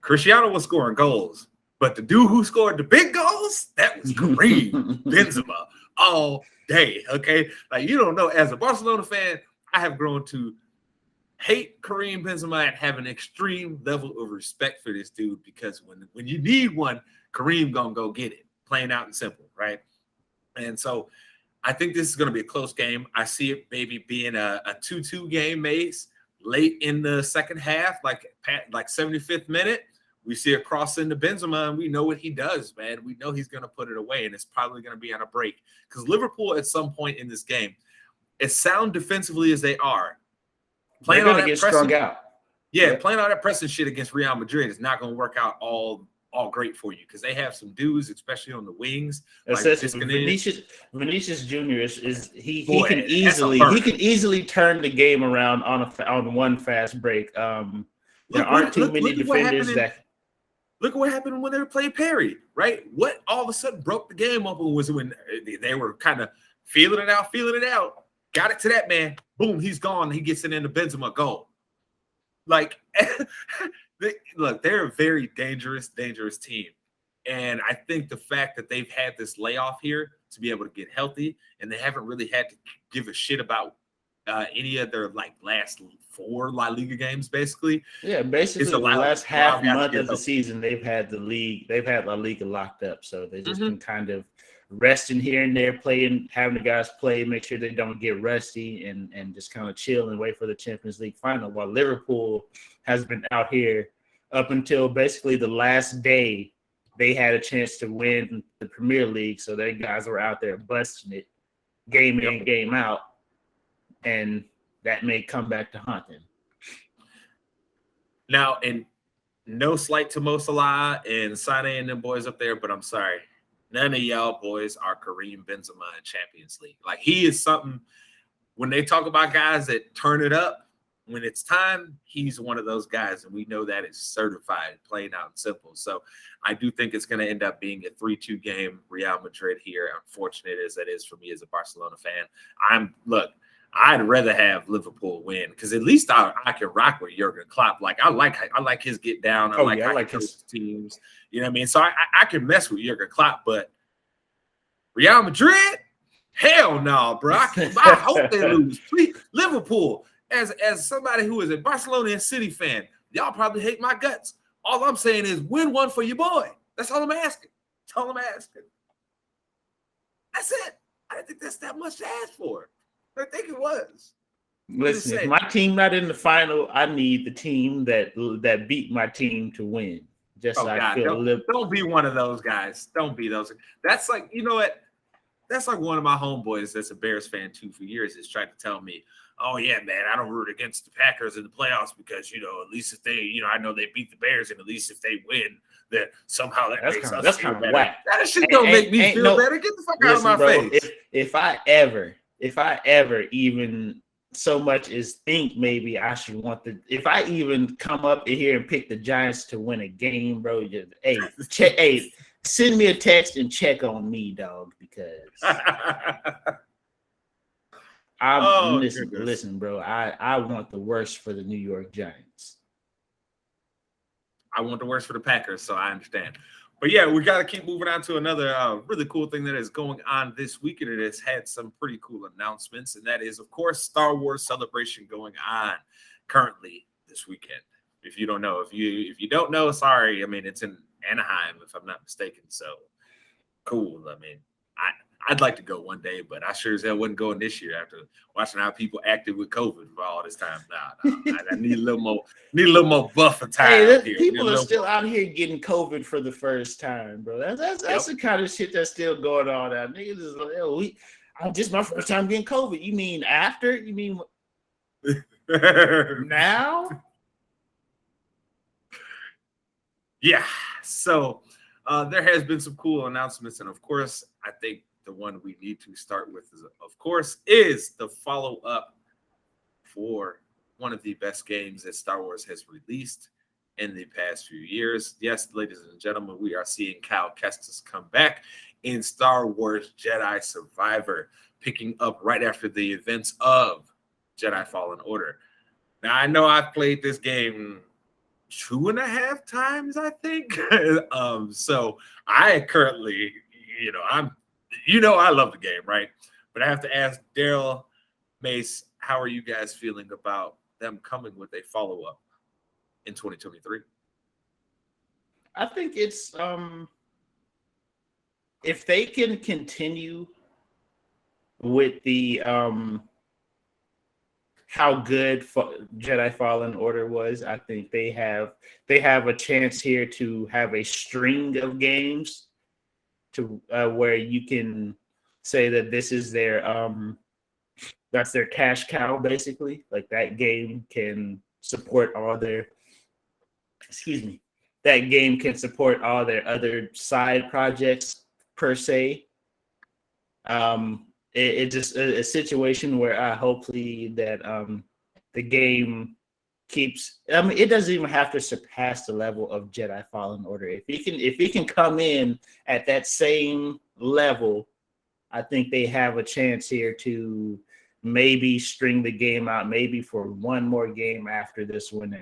Speaker 1: Cristiano was scoring goals, but the dude who scored the big goals, that was Kareem Benzema all day, okay? Like, you don't know, as a Barcelona fan, I have grown to hate Kareem Benzema and have an extreme level of respect for this dude, because when you need one, Kareem gonna go get it, plain out and simple, right? And so I think this is going to be a close game. I see it maybe being a 2-2 game, Mace, late in the second half, like 75th minute. We see a cross into Benzema, and we know what he does, man. We know he's going to put it away, and it's probably going to be on a break, because Liverpool at some point in this game, as sound defensively as they are,
Speaker 2: they're going to get strung out.
Speaker 1: Yeah, playing all that pressing shit against Real Madrid is not going to work out all great for you, because they have some dudes, especially on the wings. Like
Speaker 2: Vinicius Jr. He can easily turn the game around on one fast break. There aren't too many defenders that.
Speaker 1: Look at what happened when they played Perry, right? What all of a sudden broke the game up was when they were kind of feeling it out. Got it to that man. Boom, he's gone. He gets it into Benzema goal. Like, they're a very dangerous team. And I think the fact that they've had this layoff here to be able to get healthy, and they haven't really had to give a shit about any of their last 4 La Liga games, basically.
Speaker 2: Yeah, basically the last half month of the season, they've had La Liga locked up. So they just been kind of resting here and there, having the guys play, make sure they don't get rusty, and just kind of chill and wait for the Champions League final, while Liverpool has been out here up until basically the last day they had a chance to win the Premier League. So their guys were out there busting it game in, game out, and that may come back to haunt them.
Speaker 1: Now, and no slight to Mo Salah and Sane and them boys up there, but I'm sorry. None of y'all boys are Kareem Benzema in Champions League. Like, he is something, when they talk about guys that turn it up, when it's time, he's one of those guys, and we know that is certified, plain out and simple. So I do think it's going to end up being a 3-2 game, Real Madrid here, unfortunate as that is for me as a Barcelona fan. I'd rather have Liverpool win, because at least I can rock with Jurgen Klopp. Like, I like his get down. I like his teams. You know what I mean? So I can mess with Jurgen Klopp, but Real Madrid, hell no, bro. I hope they lose. Please, Liverpool, as somebody who is a Barcelona and City fan, y'all probably hate my guts. All I'm saying is win one for your boy. That's all I'm asking. That's all I'm asking. That's it. I didn't think that's that much to ask for. I think it was.
Speaker 2: Listen, if my team not in the final, I need the team that beat my team to win.
Speaker 1: Don't be one of those guys. Don't be those. That's like, you know what? That's like one of my homeboys that's a Bears fan too for years has tried to tell me, oh yeah, man, I don't root against the Packers in the playoffs because, at least if they, I know they beat the Bears, and at least if they win, that somehow that makes us feel better. Whack. That shit don't make me feel better. Get the fuck out of my face.
Speaker 2: If I ever even so much as think maybe I should if I even come up in here and pick the Giants to win a game, bro, send me a text and check on me, dog, because listen, bro, I want the worst for the New York Giants.
Speaker 1: I want the worst for the Packers, so I understand. But yeah, we got to keep moving on to another really cool thing that is going on this week, and it has had some pretty cool announcements, and that is, of course, Star Wars Celebration going on currently this weekend. If you don't know, if you don't know, sorry. I mean, it's in Anaheim, if I'm not mistaken. So cool. I mean, I'd like to go one day, but I sure as hell wasn't going this year after watching how people acted with COVID for all this time. Nah, I need a little more buffer time.
Speaker 2: Hey,
Speaker 1: here.
Speaker 2: People are still out here getting COVID for the first time, bro. That's the kind of shit that's still going on out. Niggas is like, oh, just my first time getting COVID. You mean after? You mean now?
Speaker 1: Yeah. So there has been some cool announcements, and of course, I think the one we need to start with is the follow-up for one of the best games that Star Wars has released in the past few years. Yes, ladies and gentlemen, we are seeing Cal Kestis come back in Star Wars Jedi Survivor, picking up right after the events of Jedi Fallen Order. Now, I know I've played this game 2.5 times, I think. So I currently, I love the game, right? But I have to ask Darrell, Mace, how are you guys feeling about them coming with a follow-up in 2023?
Speaker 2: I think it's if they can continue with the how good Jedi Fallen Order was, I think they have a chance here to have a string of games to where you can say that this is their that's their cash cow, basically. Like that game can support all their that game can support all their other side projects per se. It's just a situation where hopefully that the game keeps. I mean, it doesn't even have to surpass the level of Jedi Fallen Order. If it can come in at that same level, I think they have a chance here to maybe string the game out, maybe for one more game after this one,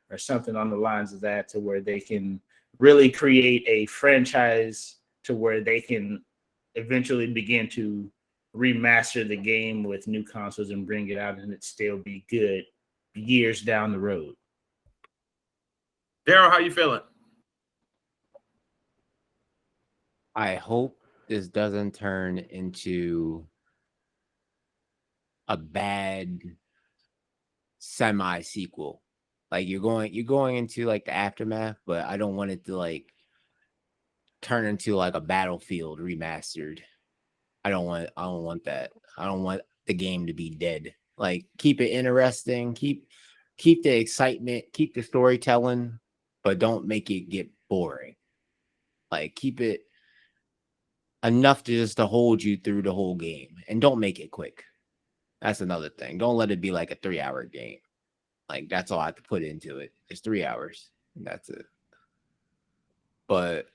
Speaker 2: or something on the lines of that, to where they can really create a franchise to where they can eventually begin to remaster the game with new consoles and bring it out and it still be good years down the road.
Speaker 1: Darrell, how you feeling?
Speaker 3: I hope this doesn't turn into a bad semi-sequel. Like you're going into like the aftermath, but I don't want it to like turn into like a Battlefield remastered. I don't want that. I don't want the game to be dead. Like keep it interesting, keep the excitement, keep the storytelling, but don't make it get boring. Like keep it enough to hold you through the whole game, and don't make it quick. That's another thing. Don't let it be like a 3-hour game. Like that's all I have to put into it. It's 3 hours. That's it. But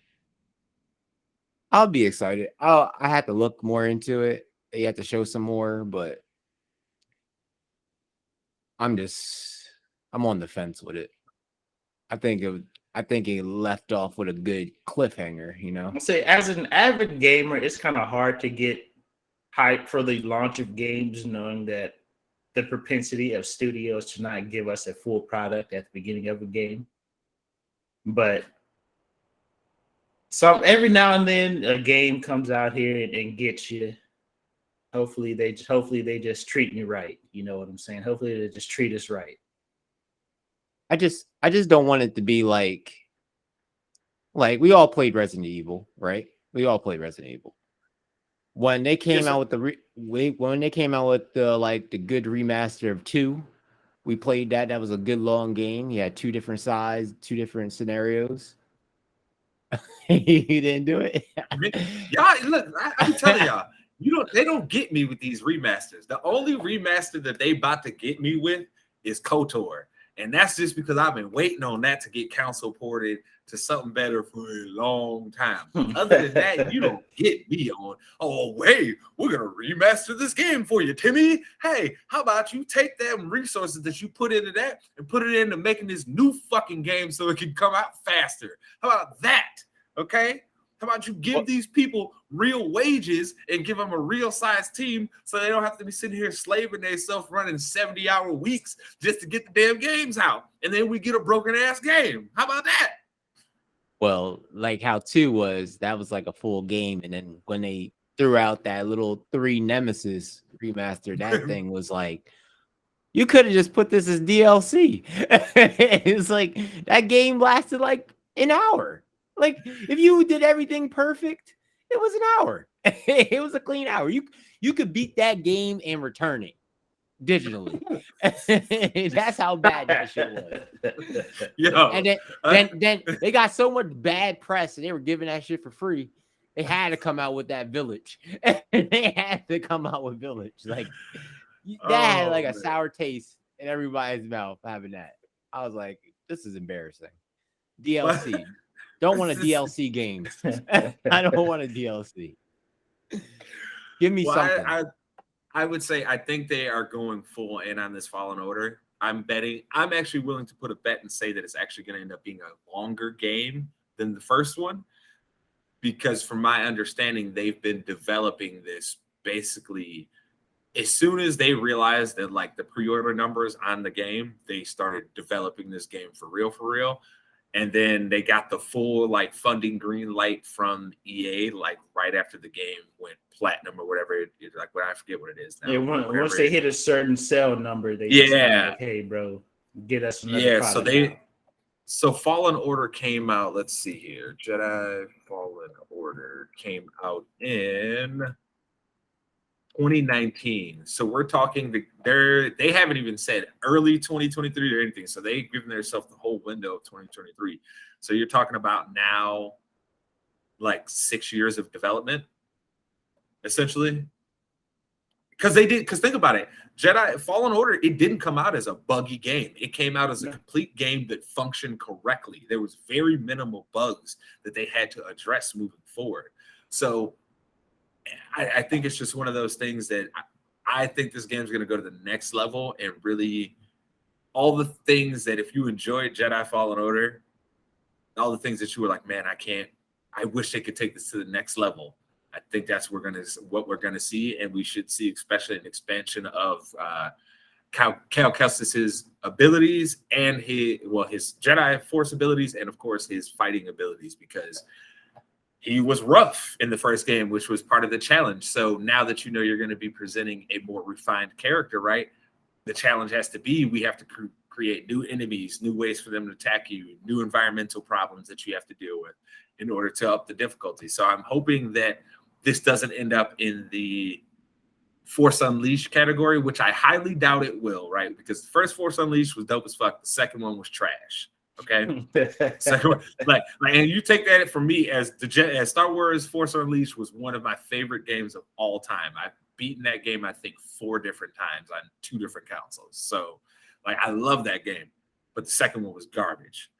Speaker 3: I'll be excited. I had to look more into it. They had to show some more, but I'm on the fence with it. I think it left off with a good cliffhanger, you know.
Speaker 2: I say, as an avid gamer, it's kind of hard to get hype for the launch of games, knowing that the propensity of studios to not give us a full product at the beginning of a game. But every now and then a game comes out here and gets you. Hopefully they just treat me right. You know what I'm saying? Hopefully they just treat us right.
Speaker 3: I just don't want it to be like we all played Resident Evil, right? We all played Resident Evil. When they came out with the good remaster of 2, we played that. That was a good long game. You had 2 different sides, 2 different scenarios. You didn't do it.
Speaker 1: Y'all, look, I'm telling y'all, they don't get me with these remasters. The only remaster that they about to get me with is KOTOR. And that's just because I've been waiting on that to get console ported to something better for a long time. Other than that, you don't get me on, oh, wait, we're going to remaster this game for you, Timmy. Hey, how about you take them resources that you put into that and put it into making this new fucking game so it can come out faster? How about that? Okay? How about you give these people real wages and give them a real sized team so they don't have to be sitting here slaving themselves running 70-hour weeks just to get the damn games out. And then we get a broken ass game. How about that?
Speaker 3: Well, like how 2 was, that was like a full game. And then when they threw out that little 3 Nemesis remaster, that thing was like, you could have just put this as DLC. It's like that game lasted like an hour. Like if you did everything perfect, it was an hour. It was a clean hour. You could beat that game and return it digitally. That's how bad that shit was.
Speaker 1: Yo,
Speaker 3: And then they got so much bad press and they were giving that shit for free. They had to come out with that Village. They had to come out with Village. Like that had like a sour taste in everybody's mouth having that. I was like, this is embarrassing. DLC. Don't want a DLC game. I don't want a DLC. Give me something.
Speaker 1: I would say I think they are going full in on this Fallen Order. I'm actually willing to put a bet and say that it's actually going to end up being a longer game than the first one. Because from my understanding, they've been developing this basically as soon as they realized that like the pre-order numbers on the game, they started developing this game for real. And then they got the full like funding green light from EA like right after the game went platinum or whatever it is. Like, I forget what it is now.
Speaker 2: Yeah, once they hit a certain sell number, they
Speaker 1: just
Speaker 2: like, hey, bro, get us another product.
Speaker 1: So Fallen Order came out. Let's see here. Jedi Fallen Order came out in 2019. So we're talking they haven't even said early 2023 or anything. So they've given themselves the whole window of 2023. So you're talking about now like 6 years of development, essentially. Because think about it. Jedi Fallen Order, it didn't come out as a buggy game. It came out as a complete game that functioned correctly. There was very minimal bugs that they had to address moving forward. So I think it's just one of those things that I think this game's going to go to the next level and really all the things that if you enjoyed Jedi Fallen Order, all the things that you were like, man, I wish they could take this to the next level. I think that's what we're gonna see, and we should see especially an expansion of Cal Kestis's abilities and his Jedi Force abilities, and of course his fighting abilities, because he was rough in the first game, which was part of the challenge. So now that you know you're going to be presenting a more refined character, right? The challenge has to be we have to create new enemies, new ways for them to attack you, new environmental problems that you have to deal with in order to up the difficulty. So I'm hoping that this doesn't end up in the Force Unleashed category, which I highly doubt it will, right? Because the first Force Unleashed was dope as fuck. The second one was trash. Okay. So like, and you take that from me as Star Wars Force Unleashed was one of my favorite games of all time. I've beaten that game, I think, 4 different times on 2 different consoles. So like, I love that game, but the second one was garbage.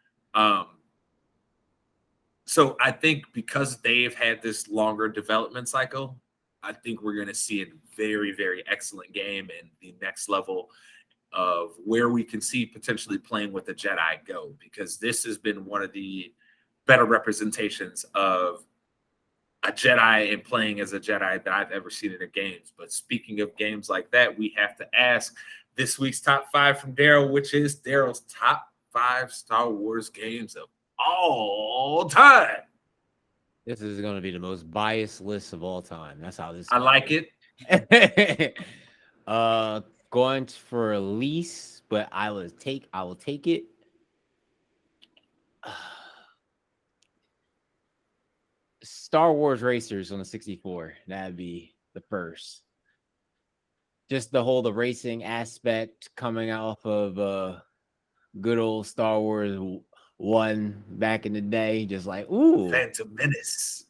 Speaker 1: So I think because they've had this longer development cycle, I think we're going to see a very, very excellent game and the next level of where we can see potentially playing with the Jedi go, because this has been one of the better representations of a Jedi and playing as a Jedi that I've ever seen in the games. But speaking of games like that, we have to ask this week's top 5 from Darrell, which is Darrell's top 5 Star Wars games of all time.
Speaker 3: This is going to be the most biased list of all time. That's how this.
Speaker 1: I like it.
Speaker 3: Going for least, but I will take it. Star Wars Racers on the 64. That'd be the first. Just the racing aspect coming off of good old Star Wars 1 back in the day, just like
Speaker 1: Phantom Menace.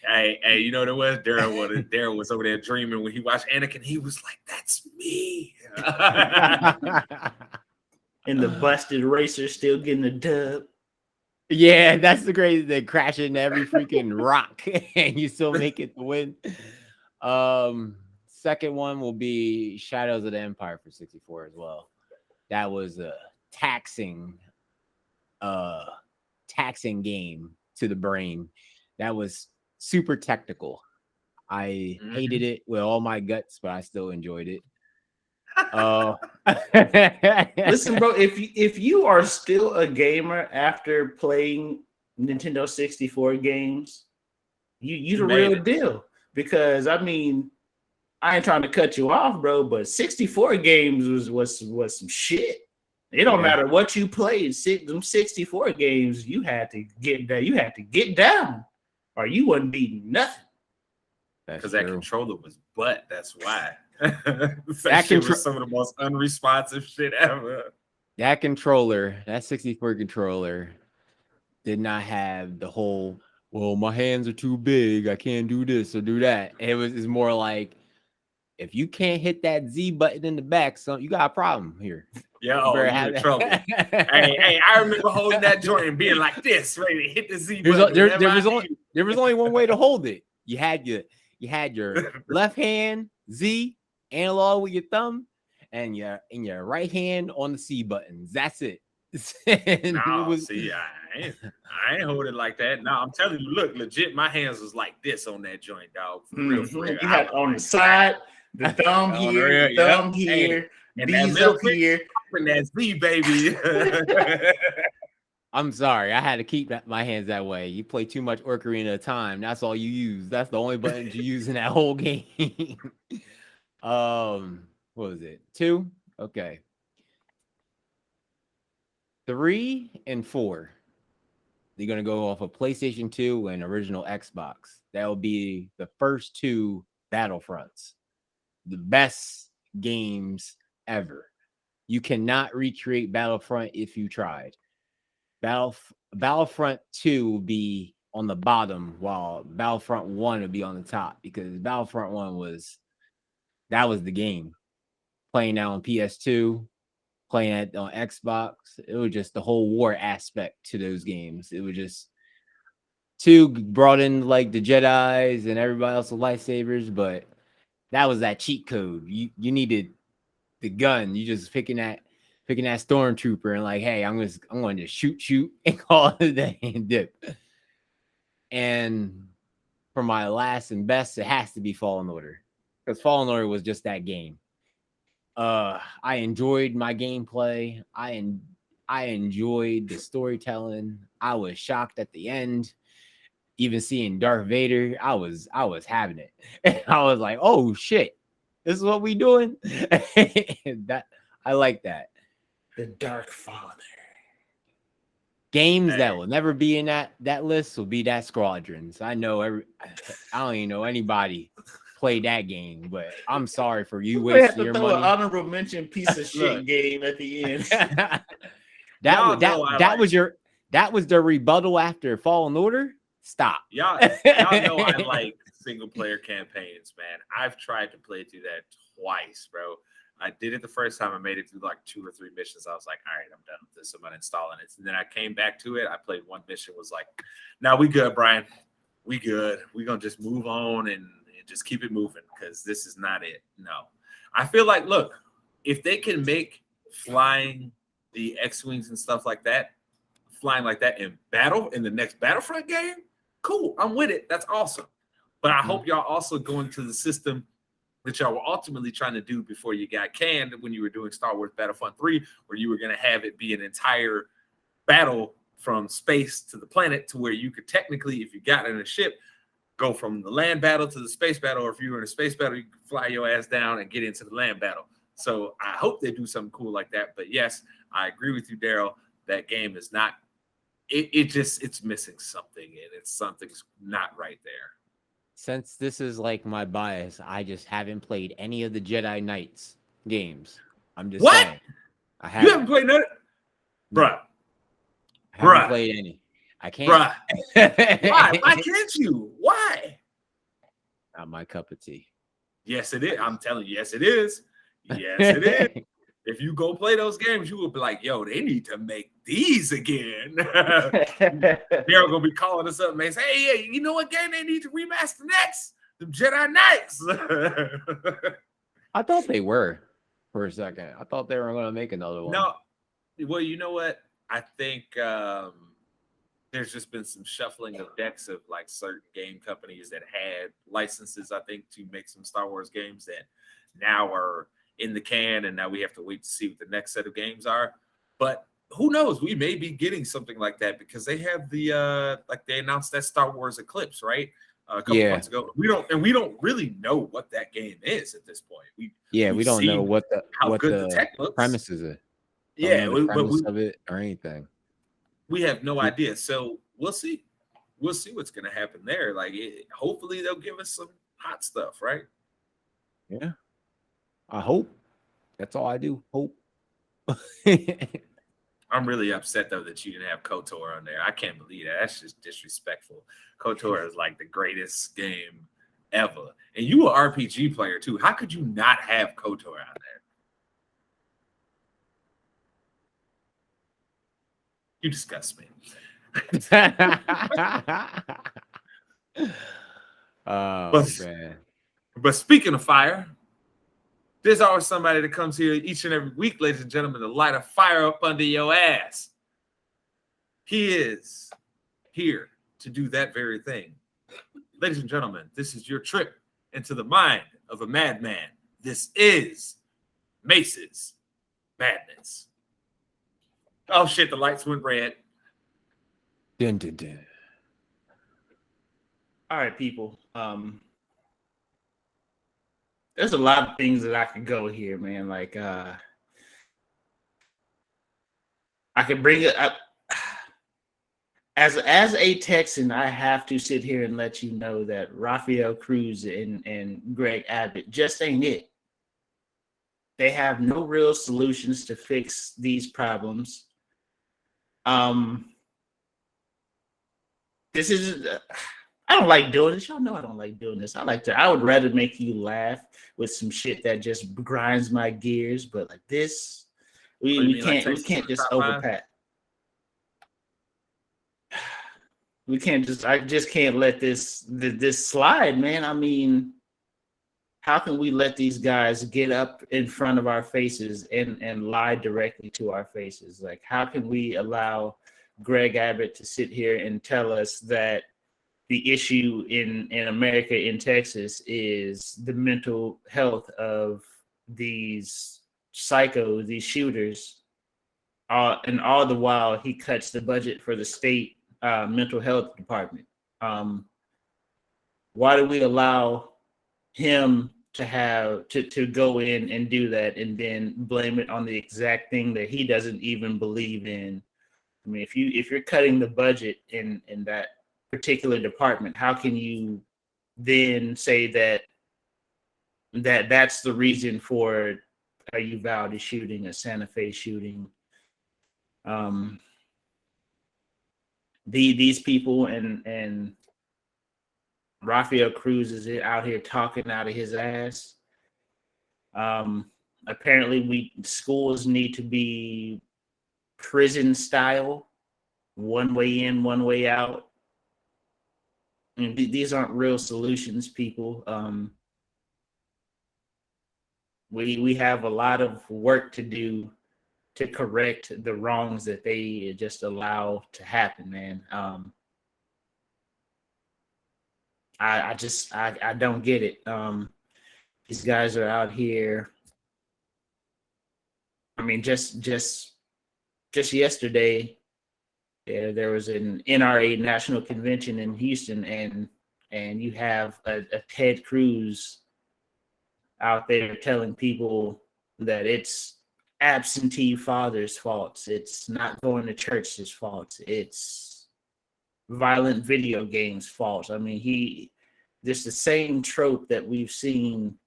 Speaker 1: Hey, you know what it was? Darrell was over there dreaming when he watched Anakin. He was like, "That's me."
Speaker 2: And the busted racer still getting a dub.
Speaker 3: Yeah, that's the crazy thing. Crashing into every freaking rock and you still make it to win. Second one will be Shadows of the Empire for 64 as well. That was a taxing game to the brain. That was super technical. I hated it with all my guts, but I still enjoyed it.
Speaker 2: Listen, bro, if you are still a gamer after playing Nintendo 64 games, you the real deal. Because I mean, I ain't trying to cut you off, bro, but 64 games was some shit. It don't matter what you played. Them 64 games, you had to get down. You had to get down, or you wasn't beating nothing.
Speaker 1: Because that controller was butt. That's why. that shit was some of the most unresponsive shit ever.
Speaker 3: That controller, that 64 controller, did not have the whole, well, my hands are too big, I can't do this or do that. It's more like, if you can't hit that Z button in the back, so you got a problem here.
Speaker 1: Yo, you're in trouble. hey, I remember holding that joint and being like this, ready to hit the Z button.
Speaker 3: There was only one way to hold it. You had your left hand Z analog with your thumb, and your right hand on the C buttons. That's it.
Speaker 1: See, I ain't hold it like that. No, I'm telling you, look, legit, my hands was like this on that joint, dog. For real, for real.
Speaker 2: You had on the side, the thumb here, the thumb here, and these up here.
Speaker 1: And that's me, baby.
Speaker 3: I'm sorry, I had to keep my hands that way. You play too much Ocarina of Time. That's all you use. That's the only buttons you use in that whole game. What was it? 2? Okay. 3 and 4. They're gonna go off of PlayStation 2 and original Xbox. That will be the first 2 Battlefronts. The best games ever. You cannot recreate Battlefront if you tried. Battlefront 2 will be on the bottom, while Battlefront 1 would be on the top, because Battlefront 1 was the game. Playing that on PS2, playing it on Xbox, it was just the whole war aspect to those games. It was just 2 brought in like the Jedis and everybody else with lightsabers, but that was that cheat code. You needed the gun. You just picking that stormtrooper and like, hey, I'm going to shoot and call it a day and dip. And for my last and best, it has to be Fallen Order, because Fallen Order was just that game. I enjoyed my gameplay. I enjoyed the storytelling. I was shocked at the end. Even seeing Darth Vader, I was having it. And I was like, oh shit, this is what we doing. That I like that.
Speaker 2: The Dark Father.
Speaker 3: Games that will never be in that list will be that Squadrons. I know I don't even know anybody played that game, but I'm sorry for you wasting your money.
Speaker 2: An honorable mention piece of shit game at the end.
Speaker 3: that was the rebuttal after Fallen Order. Stop.
Speaker 1: Y'all know I like single player campaigns, man. I've tried to play through that twice, bro. I did it the first time. I made it through like 2 or 3 missions. I was like, all right, I'm done with this. I'm uninstalling it. And then I came back to it. I played 1 mission, was like, now we good, Brian. We good. We're going to just move on and just keep it moving, because this is not it. No. I feel like, look, if they can make flying the X-Wings and stuff like that, flying like that in the next Battlefront game, cool. I'm with it. That's awesome. But I hope y'all also go into the system that y'all were ultimately trying to do before you got canned when you were doing Star Wars Battlefront 3, where you were going to have it be an entire battle from space to the planet, to where you could technically, if you got in a ship, go from the land battle to the space battle, or if you were in a space battle, you could fly your ass down and get into the land battle. So I hope they do something cool like that. But yes, I agree with you, Darrell. That game is not, it's missing something, and something's not right there.
Speaker 3: Since this is like my bias, I just haven't played any of the Jedi Knights games. I'm just saying.
Speaker 1: You haven't played none? Bruh.
Speaker 3: I haven't played any. I can't.
Speaker 1: Bruh. Why can't you? Why?
Speaker 3: Not my cup of tea.
Speaker 1: Yes, it is. I'm telling you, yes, it is. Yes, it is. If you go play those games, you will be like, yo, they need to make these again. They're going to be calling us up and say, hey, you know what game they need to remaster next? The Jedi Knights.
Speaker 3: I thought they were for a second. I thought they were going to make another one.
Speaker 1: No. Well, you know what? I think there's just been some shuffling of decks of like certain game companies that had licenses, I think, to make some Star Wars games that now are in the can, and now we have to wait to see what the next set of games are. But who knows? We may be getting something like that because they have the like they announced that Star Wars Eclipse, right? A couple months ago. We don't really know what that game is at this point.
Speaker 3: we
Speaker 1: we've
Speaker 3: don't know
Speaker 1: seen
Speaker 3: what
Speaker 1: how good the tech looks.
Speaker 3: premises are.
Speaker 1: Yeah,
Speaker 3: Don't know the premise of it or anything.
Speaker 1: We have no idea. So we'll see. We'll see what's going to happen there. Like, hopefully they'll give us some hot stuff, right?
Speaker 3: Yeah, I hope. That's all I do. Hope.
Speaker 1: I'm really upset though that you didn't have KOTOR on there. I can't believe that. That's just disrespectful. KOTOR is like the greatest game ever, and you an RPG player too. How could you not have KOTOR on there? You disgust me.
Speaker 3: Man.
Speaker 1: But speaking of fire, there's always somebody that comes here each and every week, ladies and gentlemen, to light a fire up under your ass. He is here to do that very thing. Ladies and gentlemen, this is your trip into the mind of a madman. This is Mace's Madness. Oh shit, the lights went red.
Speaker 3: Dun, dun, dun.
Speaker 2: All right, people. There's a lot of things that I could go here, man. Like I could bring it up. As a Texan, I have to sit here and let you know that Rafael Cruz and Greg Abbott just ain't it. They have no real solutions to fix these problems. This is I don't like doing this. Y'all know I don't like doing this. I would rather make you laugh with some shit that just grinds my gears, but like this, we can't just overpat. We can't just I just can't let this slide, man. I mean, how can we let these guys get up in front of our faces and lie directly to our faces? Like, how can we allow Greg Abbott to sit here and tell us that the issue in America, in Texas, is the mental health of these psychos, these shooters, and all the while he cuts the budget for the state mental health department? Why do we allow him to have to go in and do that and then blame it on the exact thing that he doesn't even believe in? I mean, if you're cutting the budget in that particular department, how can you then say that's the reason for a Uvalde shooting, a Santa Fe shooting? These people and Rafael Cruz is out here talking out of his ass. Apparently, schools need to be prison style, one way in, one way out. And these aren't real solutions, people. We have a lot of work to do to correct the wrongs that they just allow to happen, man. I don't get it. These guys are out here. I mean, just yesterday, there was an NRA national convention in Houston, and you have a Ted Cruz out there telling people that it's absentee fathers' faults. It's not going to church's faults. It's violent video games faults. I mean, this the same trope that we've seen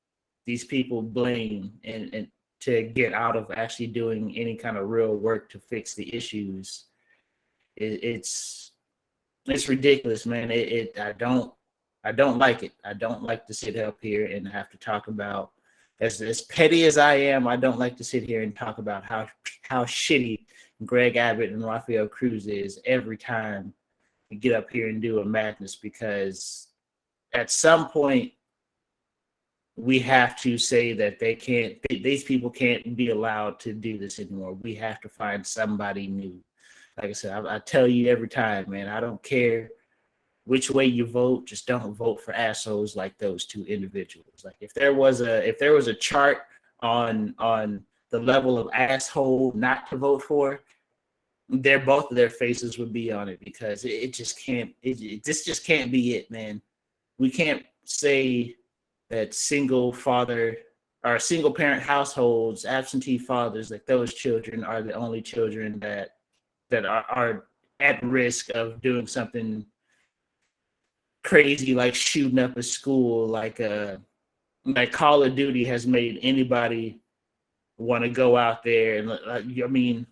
Speaker 2: these people blame and to get out of actually doing any kind of real work to fix the issues. It's ridiculous, man. I don't like it. I don't like to sit up here and have to talk about, as petty as I am, I don't like to sit here and talk about how shitty Greg Abbott and Rafael Cruz is every time we get up here and do a madness, because at some point we have to say that these people can't be allowed to do this anymore. We have to find somebody new. like I said, I tell you every time, man, I don't care which way you vote, just don't vote for assholes like those two individuals. Like if there was a chart on the level of asshole not to vote for, both of their faces would be on it, because it just can't this just can't be it, man. We can't say that single parent households, absentee fathers, like those children are the only children that are at risk of doing something crazy, like shooting up a school. Like Call of Duty has made anybody want to go out there, and I mean,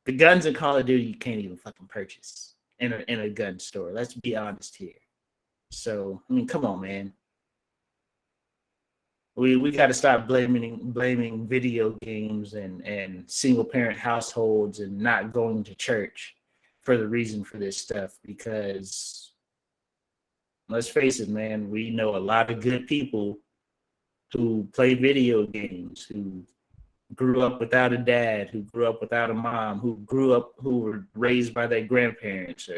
Speaker 2: the guns in Call of Duty you can't even fucking purchase in a gun store. Let's be honest here. So I mean, come on, man. We got to stop blaming video games and single parent households and not going to church for the reason for this stuff, because let's face it, man, we know a lot of good people who play video games, who grew up without a dad, who grew up without a mom, who were raised by their grandparents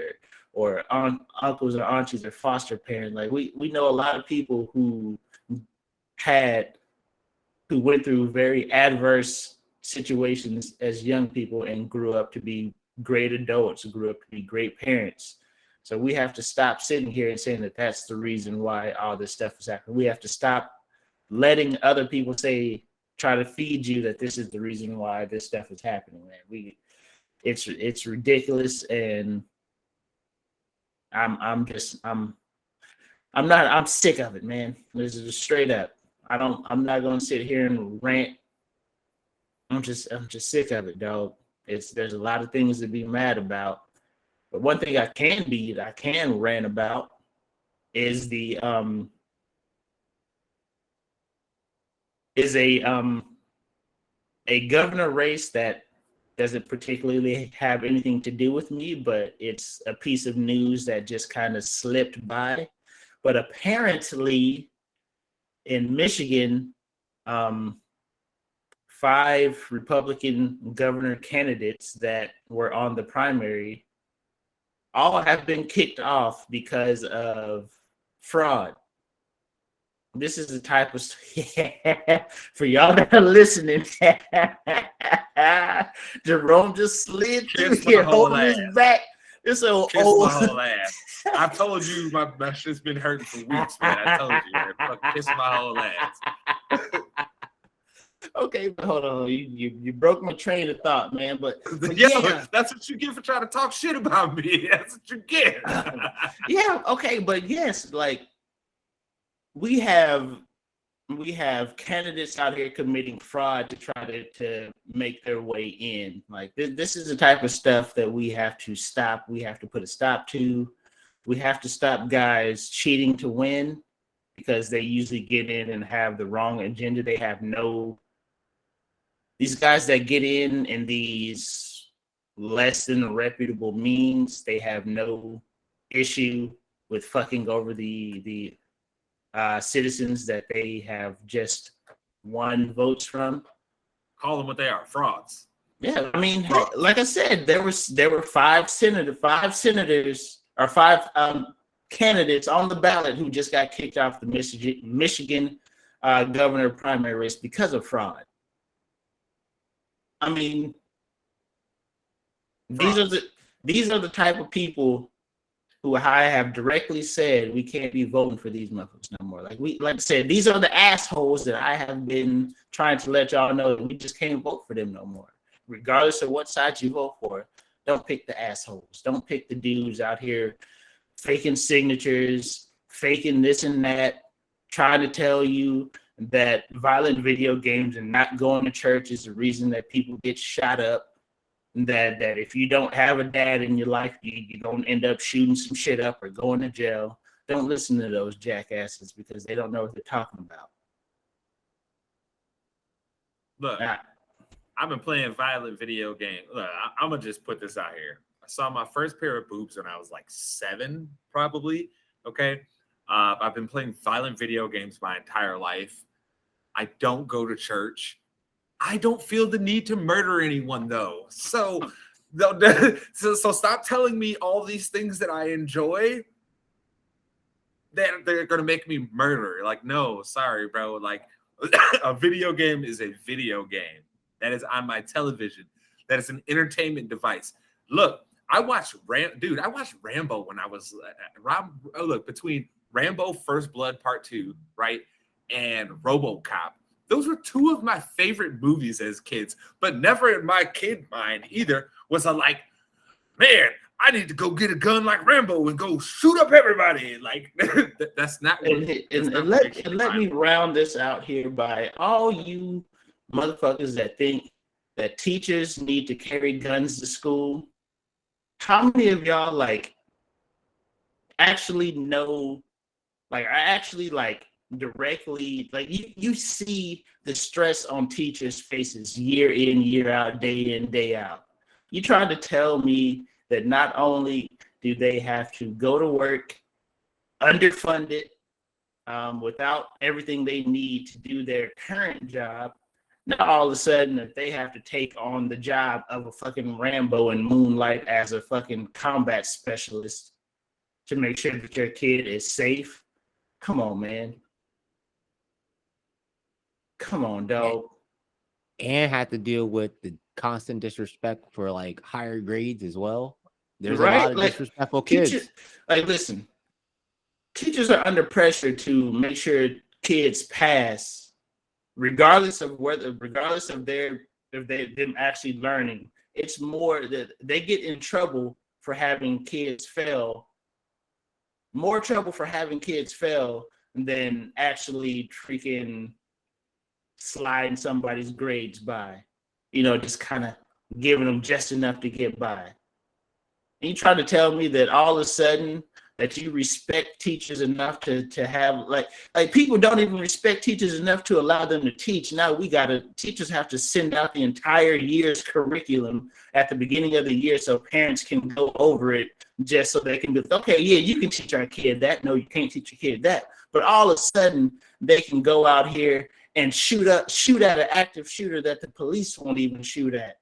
Speaker 2: or uncles or aunties or foster parents. Like we know a lot of people who went through very adverse situations as young people and grew up to be great adults, grew up to be great parents. So we have to stop sitting here and saying that that's the reason why all this stuff is happening. We have to stop letting other people try to feed you that this is the reason why this stuff is happening, man. It's ridiculous, and I'm sick of it, man. This is just straight up. I'm not gonna sit here and rant. I'm just sick of it, dog. There's a lot of things to be mad about. But one thing I can rant about is a governor race that doesn't particularly have anything to do with me, but it's a piece of news that just kind of slipped by. But apparently in Michigan, 5 Republican governor candidates that were on the primary all have been kicked off because of fraud. This is the type of for y'all that are listening. Jerome just slid through here, holding his back. This old
Speaker 1: my whole ass. I told you my shit's been hurting for weeks, man. I told you, man. Fuck, kiss my whole ass.
Speaker 2: Okay, but hold on. You broke my train of thought, man. But
Speaker 1: yeah, that's what you get for trying to talk shit about me. That's what you get.
Speaker 2: Yeah, okay, but yes, like we have candidates out here committing fraud to try to make their way in. Like this is the type of stuff that we have to stop. We have to put a stop to. We have to stop guys cheating to win, because they usually get in and have the wrong agenda. They have these guys that get in these less than reputable means, they have no issue with fucking over the citizens that they have just won votes from.
Speaker 1: Call them what they are, frauds.
Speaker 2: Yeah, I mean, like I said, there were 5 senators or 5 candidates on the ballot who just got kicked off the Michigan governor primary race because of fraud. I mean, these are the type of people who I have directly said we can't be voting for these motherfuckers no more. Like I said, these are the assholes that I have been trying to let y'all know that we just can't vote for them no more. Regardless of what side you vote for, don't pick the assholes. Don't pick the dudes out here faking signatures, faking this and that, trying to tell you that violent video games and not going to church is the reason that people get shot up. That if you don't have a dad in your life, you're going to end up shooting some shit up or going to jail. Don't listen to those jackasses, because they don't know what they're talking about.
Speaker 1: Look, I've been playing violent video games. Look, I'm going to just put this out here. I saw my first pair of boobs when I was like 7, probably. Okay. I've been playing violent video games my entire life. I don't go to church. I don't feel the need to murder anyone, though. So So stop telling me all these things that I enjoy that they're gonna make me murder. Like, no, sorry, bro. Like, a video game is a video game that is on my television. That is an entertainment device. Look, I watched Rambo when I was between Rambo First Blood Part 2, right, and RoboCop. Those were two of my favorite movies as kids, but never in my kid mind either was I like, man, I need to go get a gun like Rambo and go shoot up everybody. Like, that's not.
Speaker 2: Let me round this out here by all you motherfuckers that think that teachers need to carry guns to school. How many of y'all like actually know, like, I actually like directly, like, you see the stress on teachers' faces year in, year out, day in, day out. You trying to tell me that not only do they have to go to work underfunded, without everything they need to do their current job, now all of a sudden that they have to take on the job of a fucking Rambo and moonlight as a fucking combat specialist to make sure that your kid is safe. Come on, man. Come on, dog.
Speaker 3: And have to deal with the constant disrespect for like higher grades as well. There's
Speaker 2: Right?
Speaker 3: a lot of
Speaker 2: Like,
Speaker 3: disrespectful kids.
Speaker 2: Listen, teachers are under pressure to make sure kids pass, regardless of them actually learning. It's more that they get in trouble for having kids fail. More trouble for having kids fail than actually freaking sliding somebody's grades by. You know, just kind of giving them just enough to get by. And you trying to tell me that all of a sudden that you respect teachers enough to have like people don't even respect teachers enough to allow them to teach. Now teachers have to send out the entire year's curriculum at the beginning of the year so parents can go over it just so they can be, okay, yeah, you can teach our kid that. No, you can't teach your kid that. But all of a sudden they can go out here and shoot at an active shooter that the police won't even shoot at.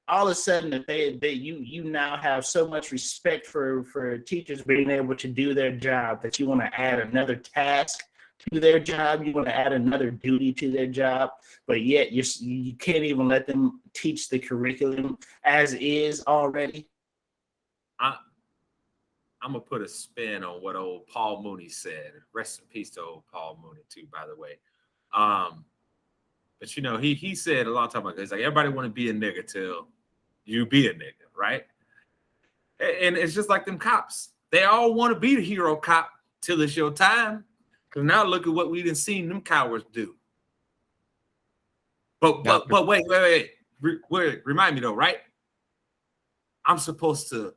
Speaker 2: All of a sudden, that you now have so much respect for teachers being able to do their job that you want to add another task to their job, you want to add another duty to their job, but yet you can't even let them teach the curriculum as is already.
Speaker 1: I'm gonna put a spin on what old Paul Mooney said. Rest in peace to old Paul Mooney too, by the way. But you know, he said a long time ago, he's like, everybody want to be a nigga till you be a nigga, right? And it's just like them cops. They all want to be the hero cop till it's your time. Because now look at what we done seen them cowards do. But wait. Remind me though, right? I'm supposed to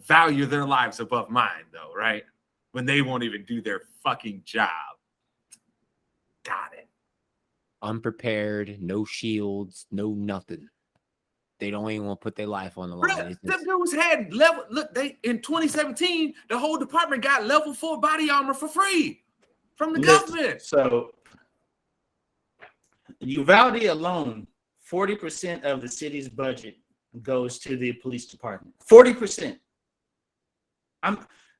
Speaker 1: value their lives above mine though, right? When they won't even do their fucking job. Got it.
Speaker 3: Unprepared, no shields, no nothing. They don't even want to put their life on the line.
Speaker 1: Them dudes had level. Look, they in 2017, the whole department got level 4 body armor for free from the government.
Speaker 2: So, Uvalde alone, 40% of the city's budget goes to the police department. 40%.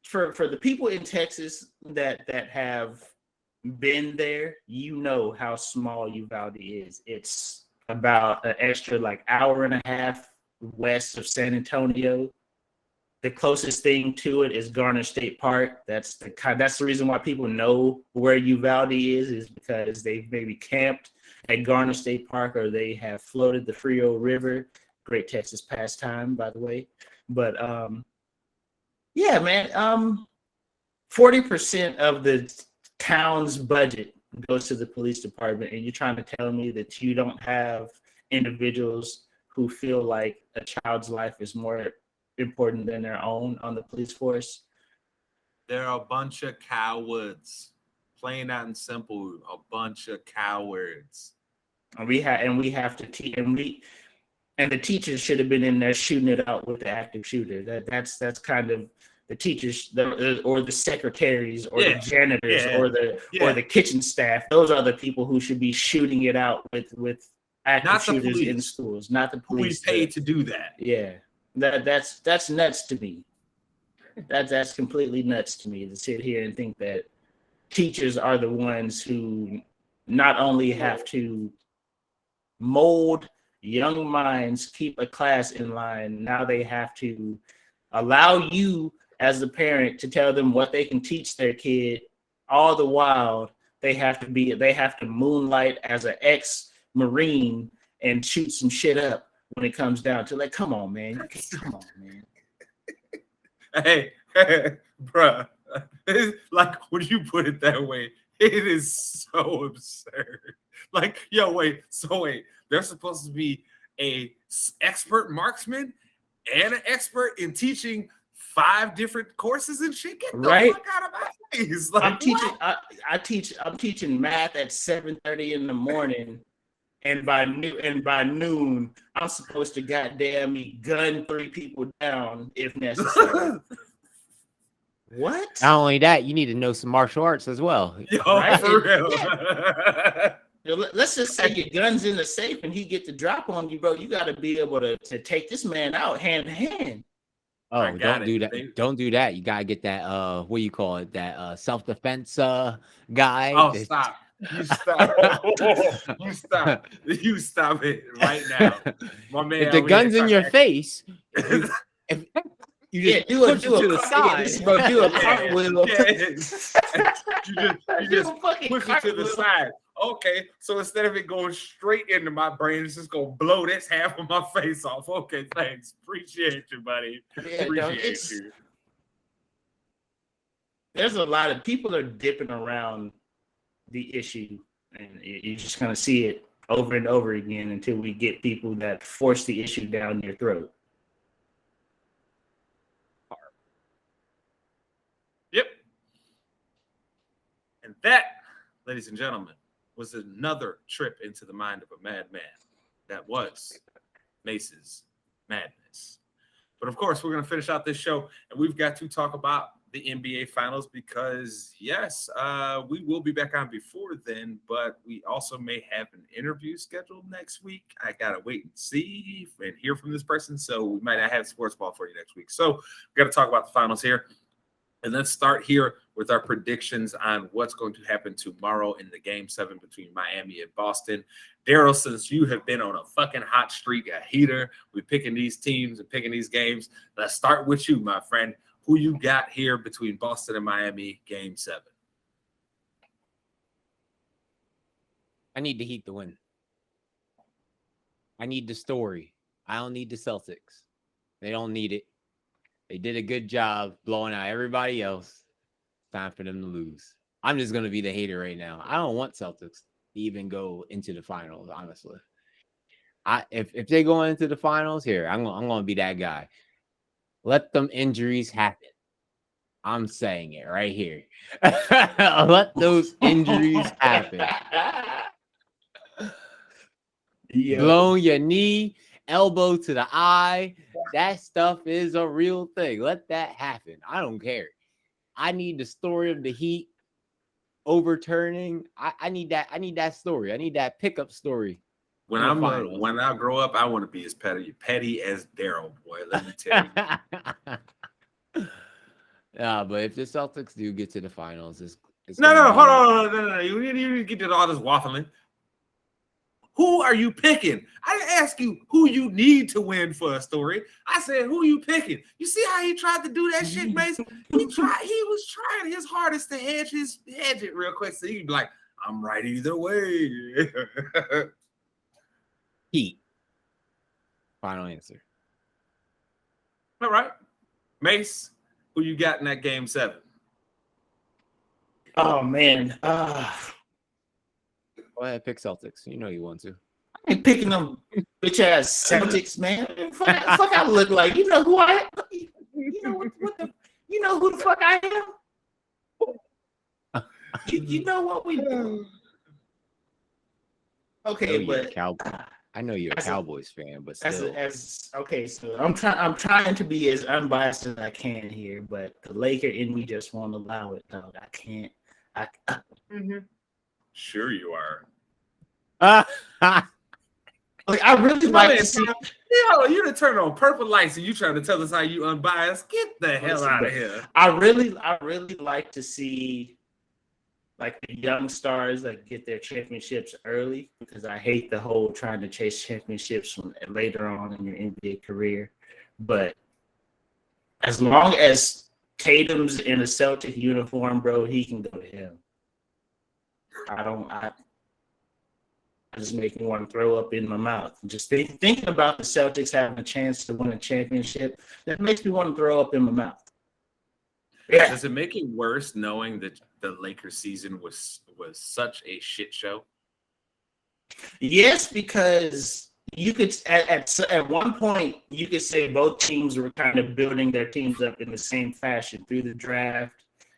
Speaker 2: For the people in Texas that have been there, you know how small Uvalde is. It's about an extra like hour and a half west of San Antonio. The closest thing to it is Garner State Park. That's the reason why people know where Uvalde is because they've maybe camped at Garner State Park or they have floated the Frio River. Great Texas pastime, by the way. But yeah, man, 40% of the town's budget goes to the police department, and you're trying to tell me that you don't have individuals who feel like a child's life is more important than their own on the police force?
Speaker 1: They're a bunch of cowards. Plain out and simple, a bunch of cowards.
Speaker 2: And we have to teach, and the teachers should have been in there shooting it out with the active shooter. That's kind of the teachers, or the secretaries, or the janitors, or the kitchen staff. Those are the people who should be shooting it out with active
Speaker 1: Not the
Speaker 2: shooters in
Speaker 1: police.
Speaker 2: schools, not the
Speaker 1: We
Speaker 2: police.
Speaker 1: paid to do that.
Speaker 2: Yeah, that's nuts to me. That's completely nuts to me to sit here and think that teachers are the ones who not only have to mold young minds, keep a class in line, now they have to allow you as the parent to tell them what they can teach their kid, all the while they have to moonlight as an ex-Marine and shoot some shit up when it comes down to, like, come on, man. Come on, man.
Speaker 1: Hey, bruh. Like, when you put it that way, it is so absurd. Like, yo, wait. So wait, they're supposed to be a expert marksman and an expert in teaching 5 different courses and shit. Get the
Speaker 2: Right.
Speaker 1: fuck out of my face. Like,
Speaker 2: I'm teaching math at 7:30 in the morning, and by noon, I'm supposed to goddamn me gun 3 people down if necessary. What?
Speaker 3: Not only that, you need to know some martial arts as well.
Speaker 1: Yo,
Speaker 2: Right?
Speaker 1: for real.
Speaker 2: Let's just say your gun's in the safe and he get the drop on you, bro. You got to be able to take this man out hand to hand.
Speaker 3: Oh,
Speaker 1: I got
Speaker 3: don't do that. Don't do that. You gotta get that what do you call it? That self-defense guy.
Speaker 1: Oh, stop. You stop. You stop. You stop it right now. My man.
Speaker 3: If the
Speaker 1: over
Speaker 3: gun's
Speaker 1: here
Speaker 3: in your
Speaker 1: trying
Speaker 3: face, if you just push it to the side.
Speaker 2: Bro, do a cartwheel.
Speaker 1: You just
Speaker 2: fucking
Speaker 1: push it to the side. Okay, so instead of it going straight into my brain, it's just gonna blow this half of my face off. Okay, thanks. Appreciate you, buddy.
Speaker 2: Yeah,
Speaker 1: Appreciate you.
Speaker 2: There's a lot of people are dipping around the issue, and you're just gonna see it over and over again until we get people that force the issue down your throat.
Speaker 1: Yep. And that, ladies and gentlemen, was another trip into the mind of a madman. That was Mace's madness. But of course, we're going to finish out this show, and we've got to talk about the NBA Finals because, yes, we will be back on before then, but we also may have an interview scheduled next week. I got to wait and see and hear from this person, so we might not have sports ball for you next week. So we've got to talk about the finals here. And let's start here with our predictions on what's going to happen tomorrow in the Game 7 between Miami and Boston. Darrell, since you have been on a fucking hot streak, a heater, we're picking these teams and picking these games. Let's start with you, my friend. Who you got here between Boston and Miami, Game 7?
Speaker 3: I need the Heat to win. I need the story. I don't need the Celtics. They don't need it. They did a good job blowing out everybody else. Time for them to lose. I'm just going to be the hater right now. I don't want Celtics to even go into the finals, honestly. If they go into the finals, here, I'm going to be that guy. Let them injuries happen. I'm saying it right here. Let those injuries happen. Blowing your knee, elbow to the eye. That stuff is a real thing. Let that happen. I don't care. I need the story of the Heat overturning. I need that. I need that story. I need that pickup story.
Speaker 1: When I grow up, I want to be as petty as Darrell, boy. Let me tell you.
Speaker 3: Yeah, but if the Celtics do get to the finals, it's
Speaker 1: hold on. No. You didn't get to all this waffling. Who are you picking? I didn't ask you who you need to win for a story. I said, who you picking? You see how he tried to do that shit, Mason? He was trying his hardest to hedge it real quick. So he'd be like, I'm right either way.
Speaker 3: Heat. Final answer.
Speaker 1: All right. Mace, who you got in that Game 7?
Speaker 2: Oh, man.
Speaker 3: Go ahead, pick Celtics. You know you want to.
Speaker 2: I ain't picking them bitch ass Celtics, man. Fuck I look like. You know who I am? You know who the fuck I am? You know what we do. Okay, but
Speaker 3: I know you're a Cowboys fan, but still.
Speaker 2: So I'm trying to be as unbiased as I can here, but the Laker in me just won't allow it, dog. I can't.
Speaker 1: Sure you are.
Speaker 2: Like, I really like to see.
Speaker 1: You done turn on purple lights and you trying to tell us how you unbiased. Get the hell out of here.
Speaker 2: I really like to see like the young stars like get their championships early, because I hate the whole trying to chase championships from later on in your NBA career. But as long as Tatum's in a Celtic uniform, bro, he can go to him. I just make me want to throw up in my mouth. Just thinking about the Celtics having a chance to win a championship, that makes me want to throw up in my mouth.
Speaker 1: Yeah. Does it make it worse knowing that the Lakers season was such a shit show?
Speaker 2: Yes, because you could at one point you could say both teams were kind of building their teams up in the same fashion through the draft.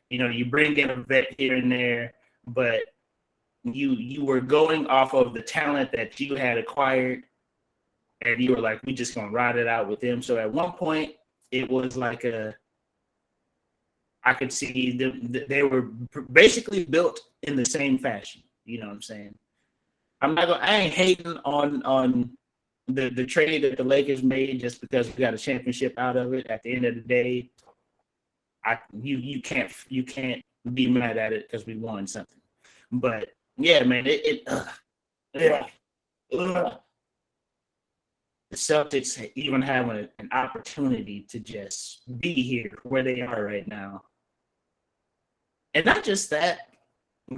Speaker 2: You know, you bring in a vet here and there, but you were going off of the talent that you had acquired, and you were like, we just gonna ride it out with them. So at one point, it was like I could see they were basically built in the same fashion. You know what I'm saying? I ain't hating on the trade that the Lakers made just because we got a championship out of it. At the end of the day, you can't be mad at it because we won something. But yeah, man, the Celtics even have an opportunity to just be here where they are right now. And not just that,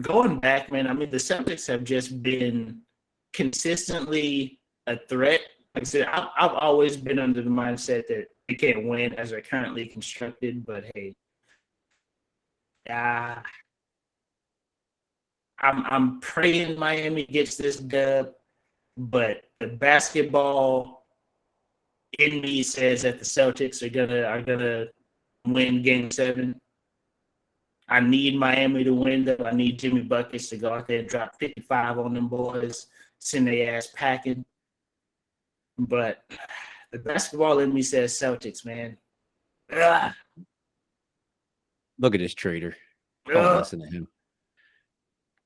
Speaker 2: going back, man, I mean, the Celtics have just been consistently a threat. Like I said, I've always been under the mindset that they can't win as they're currently constructed, but hey, I'm praying Miami gets this dub, but the basketball in me says that the Celtics are gonna win Game 7. I need Miami to win, though. I need Jimmy Buckets to go out there and drop 55 on them boys, send their ass packing. But the basketball in me says Celtics, man. Ugh.
Speaker 3: Look at this traitor. Don't listen to him.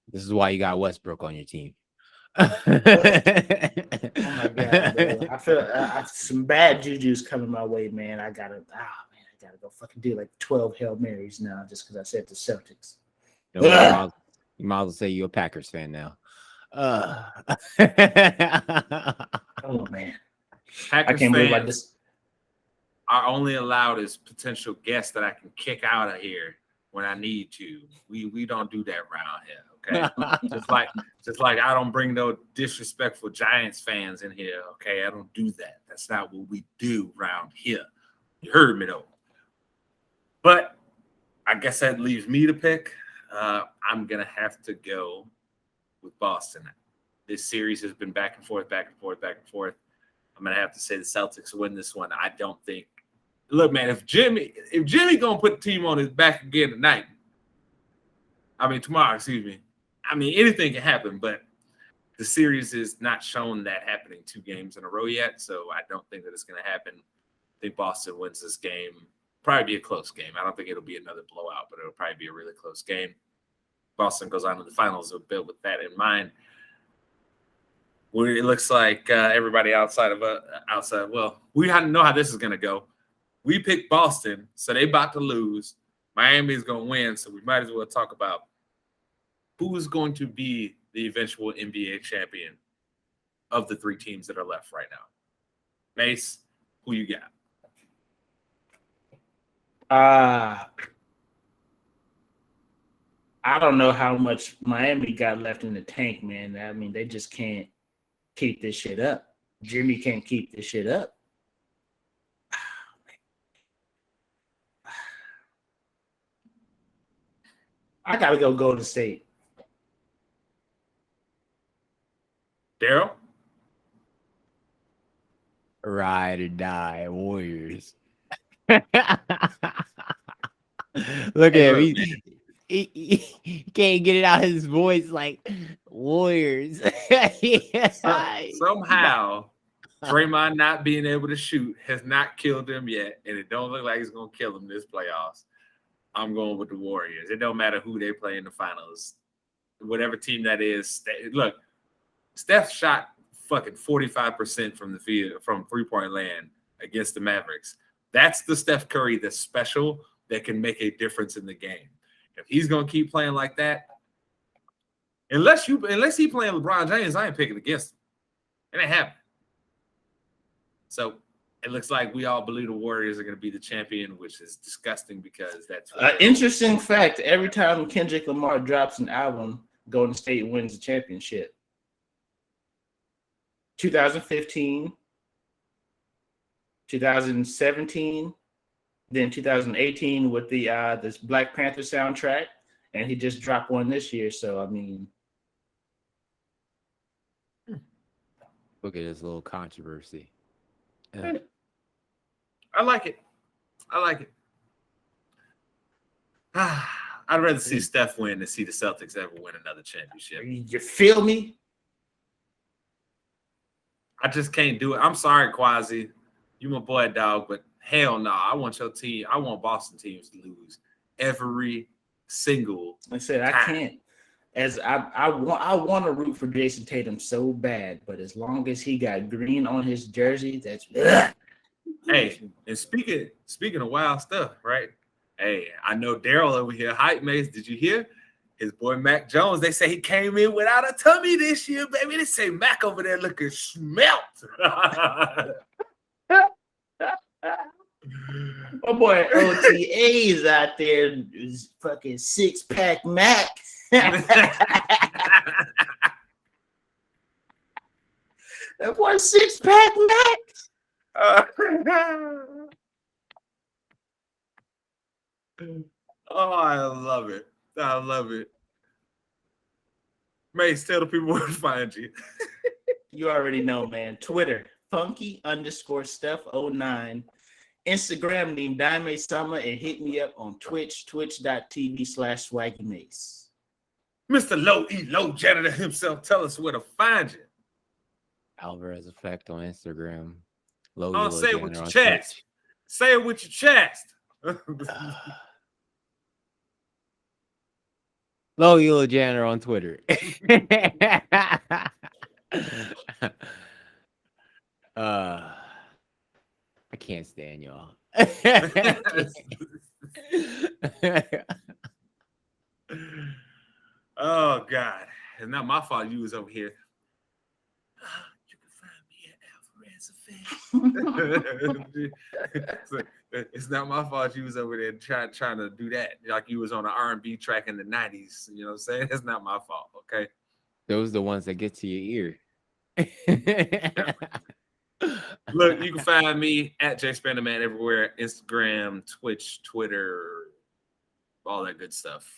Speaker 3: This is why you got Westbrook on your team.
Speaker 2: Oh my God, bro. I feel some bad juju's coming my way, man. I gotta go fucking do like 12 Hail Marys now just because I said the Celtics.
Speaker 3: You might as well say you're a Packers fan now.
Speaker 2: Oh man,
Speaker 1: Packers
Speaker 2: I can't believe I
Speaker 1: fans are only allowed as potential guests that I can kick out of here when I need to. We don't do that around here, okay? just like I don't bring no disrespectful Giants fans in here, okay? I don't do that. That's not what we do around here. You heard me though. But I guess that leaves me to pick. I'm gonna have to go with Boston. This series has been back and forth, back and forth, back and forth. I'm gonna have to say the Celtics win this one. I don't think. Look, man, if Jimmy gonna put the team on his back again tonight, tomorrow, excuse me. Anything can happen, but the series is not shown that happening 2 games in a row yet, so I don't think that it's gonna happen. I think Boston wins this game. Probably be a close game. I don't think it'll be another blowout, but it'll probably be a really close game. Boston goes on to the finals a bit with that in mind. It looks like everybody outside, well, we know how this is going to go. We picked Boston, so they about to lose. Miami's going to win, so we might as well talk about who is going to be the eventual NBA champion of the 3 teams that are left right now. Mace, who you got?
Speaker 2: I don't know how much Miami got left in the tank, man. They just can't keep this shit up. Jimmy can't keep this shit up. I gotta go Golden State.
Speaker 1: Darrell?
Speaker 3: Ride or die, Warriors. Look at him. He can't get it out of his voice like Warriors.
Speaker 1: Somehow, Draymond not being able to shoot has not killed him yet, and it don't look like it's going to kill him this playoffs. I'm going with the Warriors. It don't matter who they play in the finals. Whatever team that is. Look, Steph shot fucking 45% from the field, from 3-point land against the Mavericks. That's the Steph Curry that's special, that can make a difference in the game. If he's gonna keep playing like that, unless he playing LeBron James, I ain't picking against him. It ain't happening. So it looks like we all believe the Warriors are going to be the champion, which is disgusting because that's
Speaker 2: interesting fact. Every time Kendrick Lamar drops an album, Golden State wins the championship. 2015, 2017, then 2018 with the this Black Panther soundtrack, and he just dropped one this year. So I mean,
Speaker 3: look at this little controversy.
Speaker 1: I like it. I'd rather see Steph win than see the Celtics ever win another championship.
Speaker 2: You feel me?
Speaker 1: I just can't do it. I'm sorry, Quasi. You my boy, dog, but hell no. I want your team. I want Boston teams to lose every single
Speaker 2: I said I can't. As I want to root for Jason Tatum so bad, but as long as he got green on his jersey, that's
Speaker 1: Hey, and speaking of wild stuff, right? Hey, I know Darrell over here, hype mates. Did you hear his boy Mac Jones? They say he came in without a tummy this year, baby. They say Mac over there looking smelt.
Speaker 2: My boy OTA's out there is fucking 6-pack Mac. That boy 6-pack Mac.
Speaker 1: Oh, I love it. I love it. Mace, tell the people where to find you.
Speaker 2: You already know, man. Twitter, funky_stuff09. Instagram, named Dime Summer, and hit me up on Twitch, twitch.tv/swaggymace.
Speaker 1: Mr. Low Janitor himself, tell us where to find you.
Speaker 3: Alvarez Effect on Instagram.
Speaker 1: Say it with your chest. Say it with your chest.
Speaker 3: Low Yellow Janitor on Twitter. I can't stand y'all.
Speaker 1: Oh God. It's not my fault you was over here. You can find me at Alvarez Effect. It's not my fault you was over there trying to do that. Like you was on an R&B track in the 90s. You know what I'm saying? It's not my fault, okay?
Speaker 3: Those are the ones that get to your ear.
Speaker 1: Look, you can find me at Jay Spenderman everywhere. Instagram, Twitch, Twitter, all that good stuff.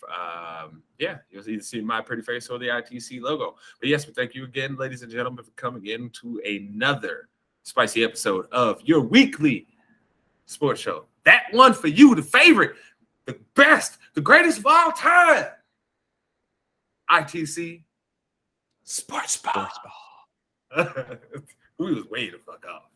Speaker 1: Yeah, you'll either see my pretty face or the ITC logo. But yes, we thank you again, ladies and gentlemen, for coming in to another spicy episode of your weekly sports show. That one for you, the favorite, the best, the greatest of all time. ITC Sports Ball. We was way the fuck off.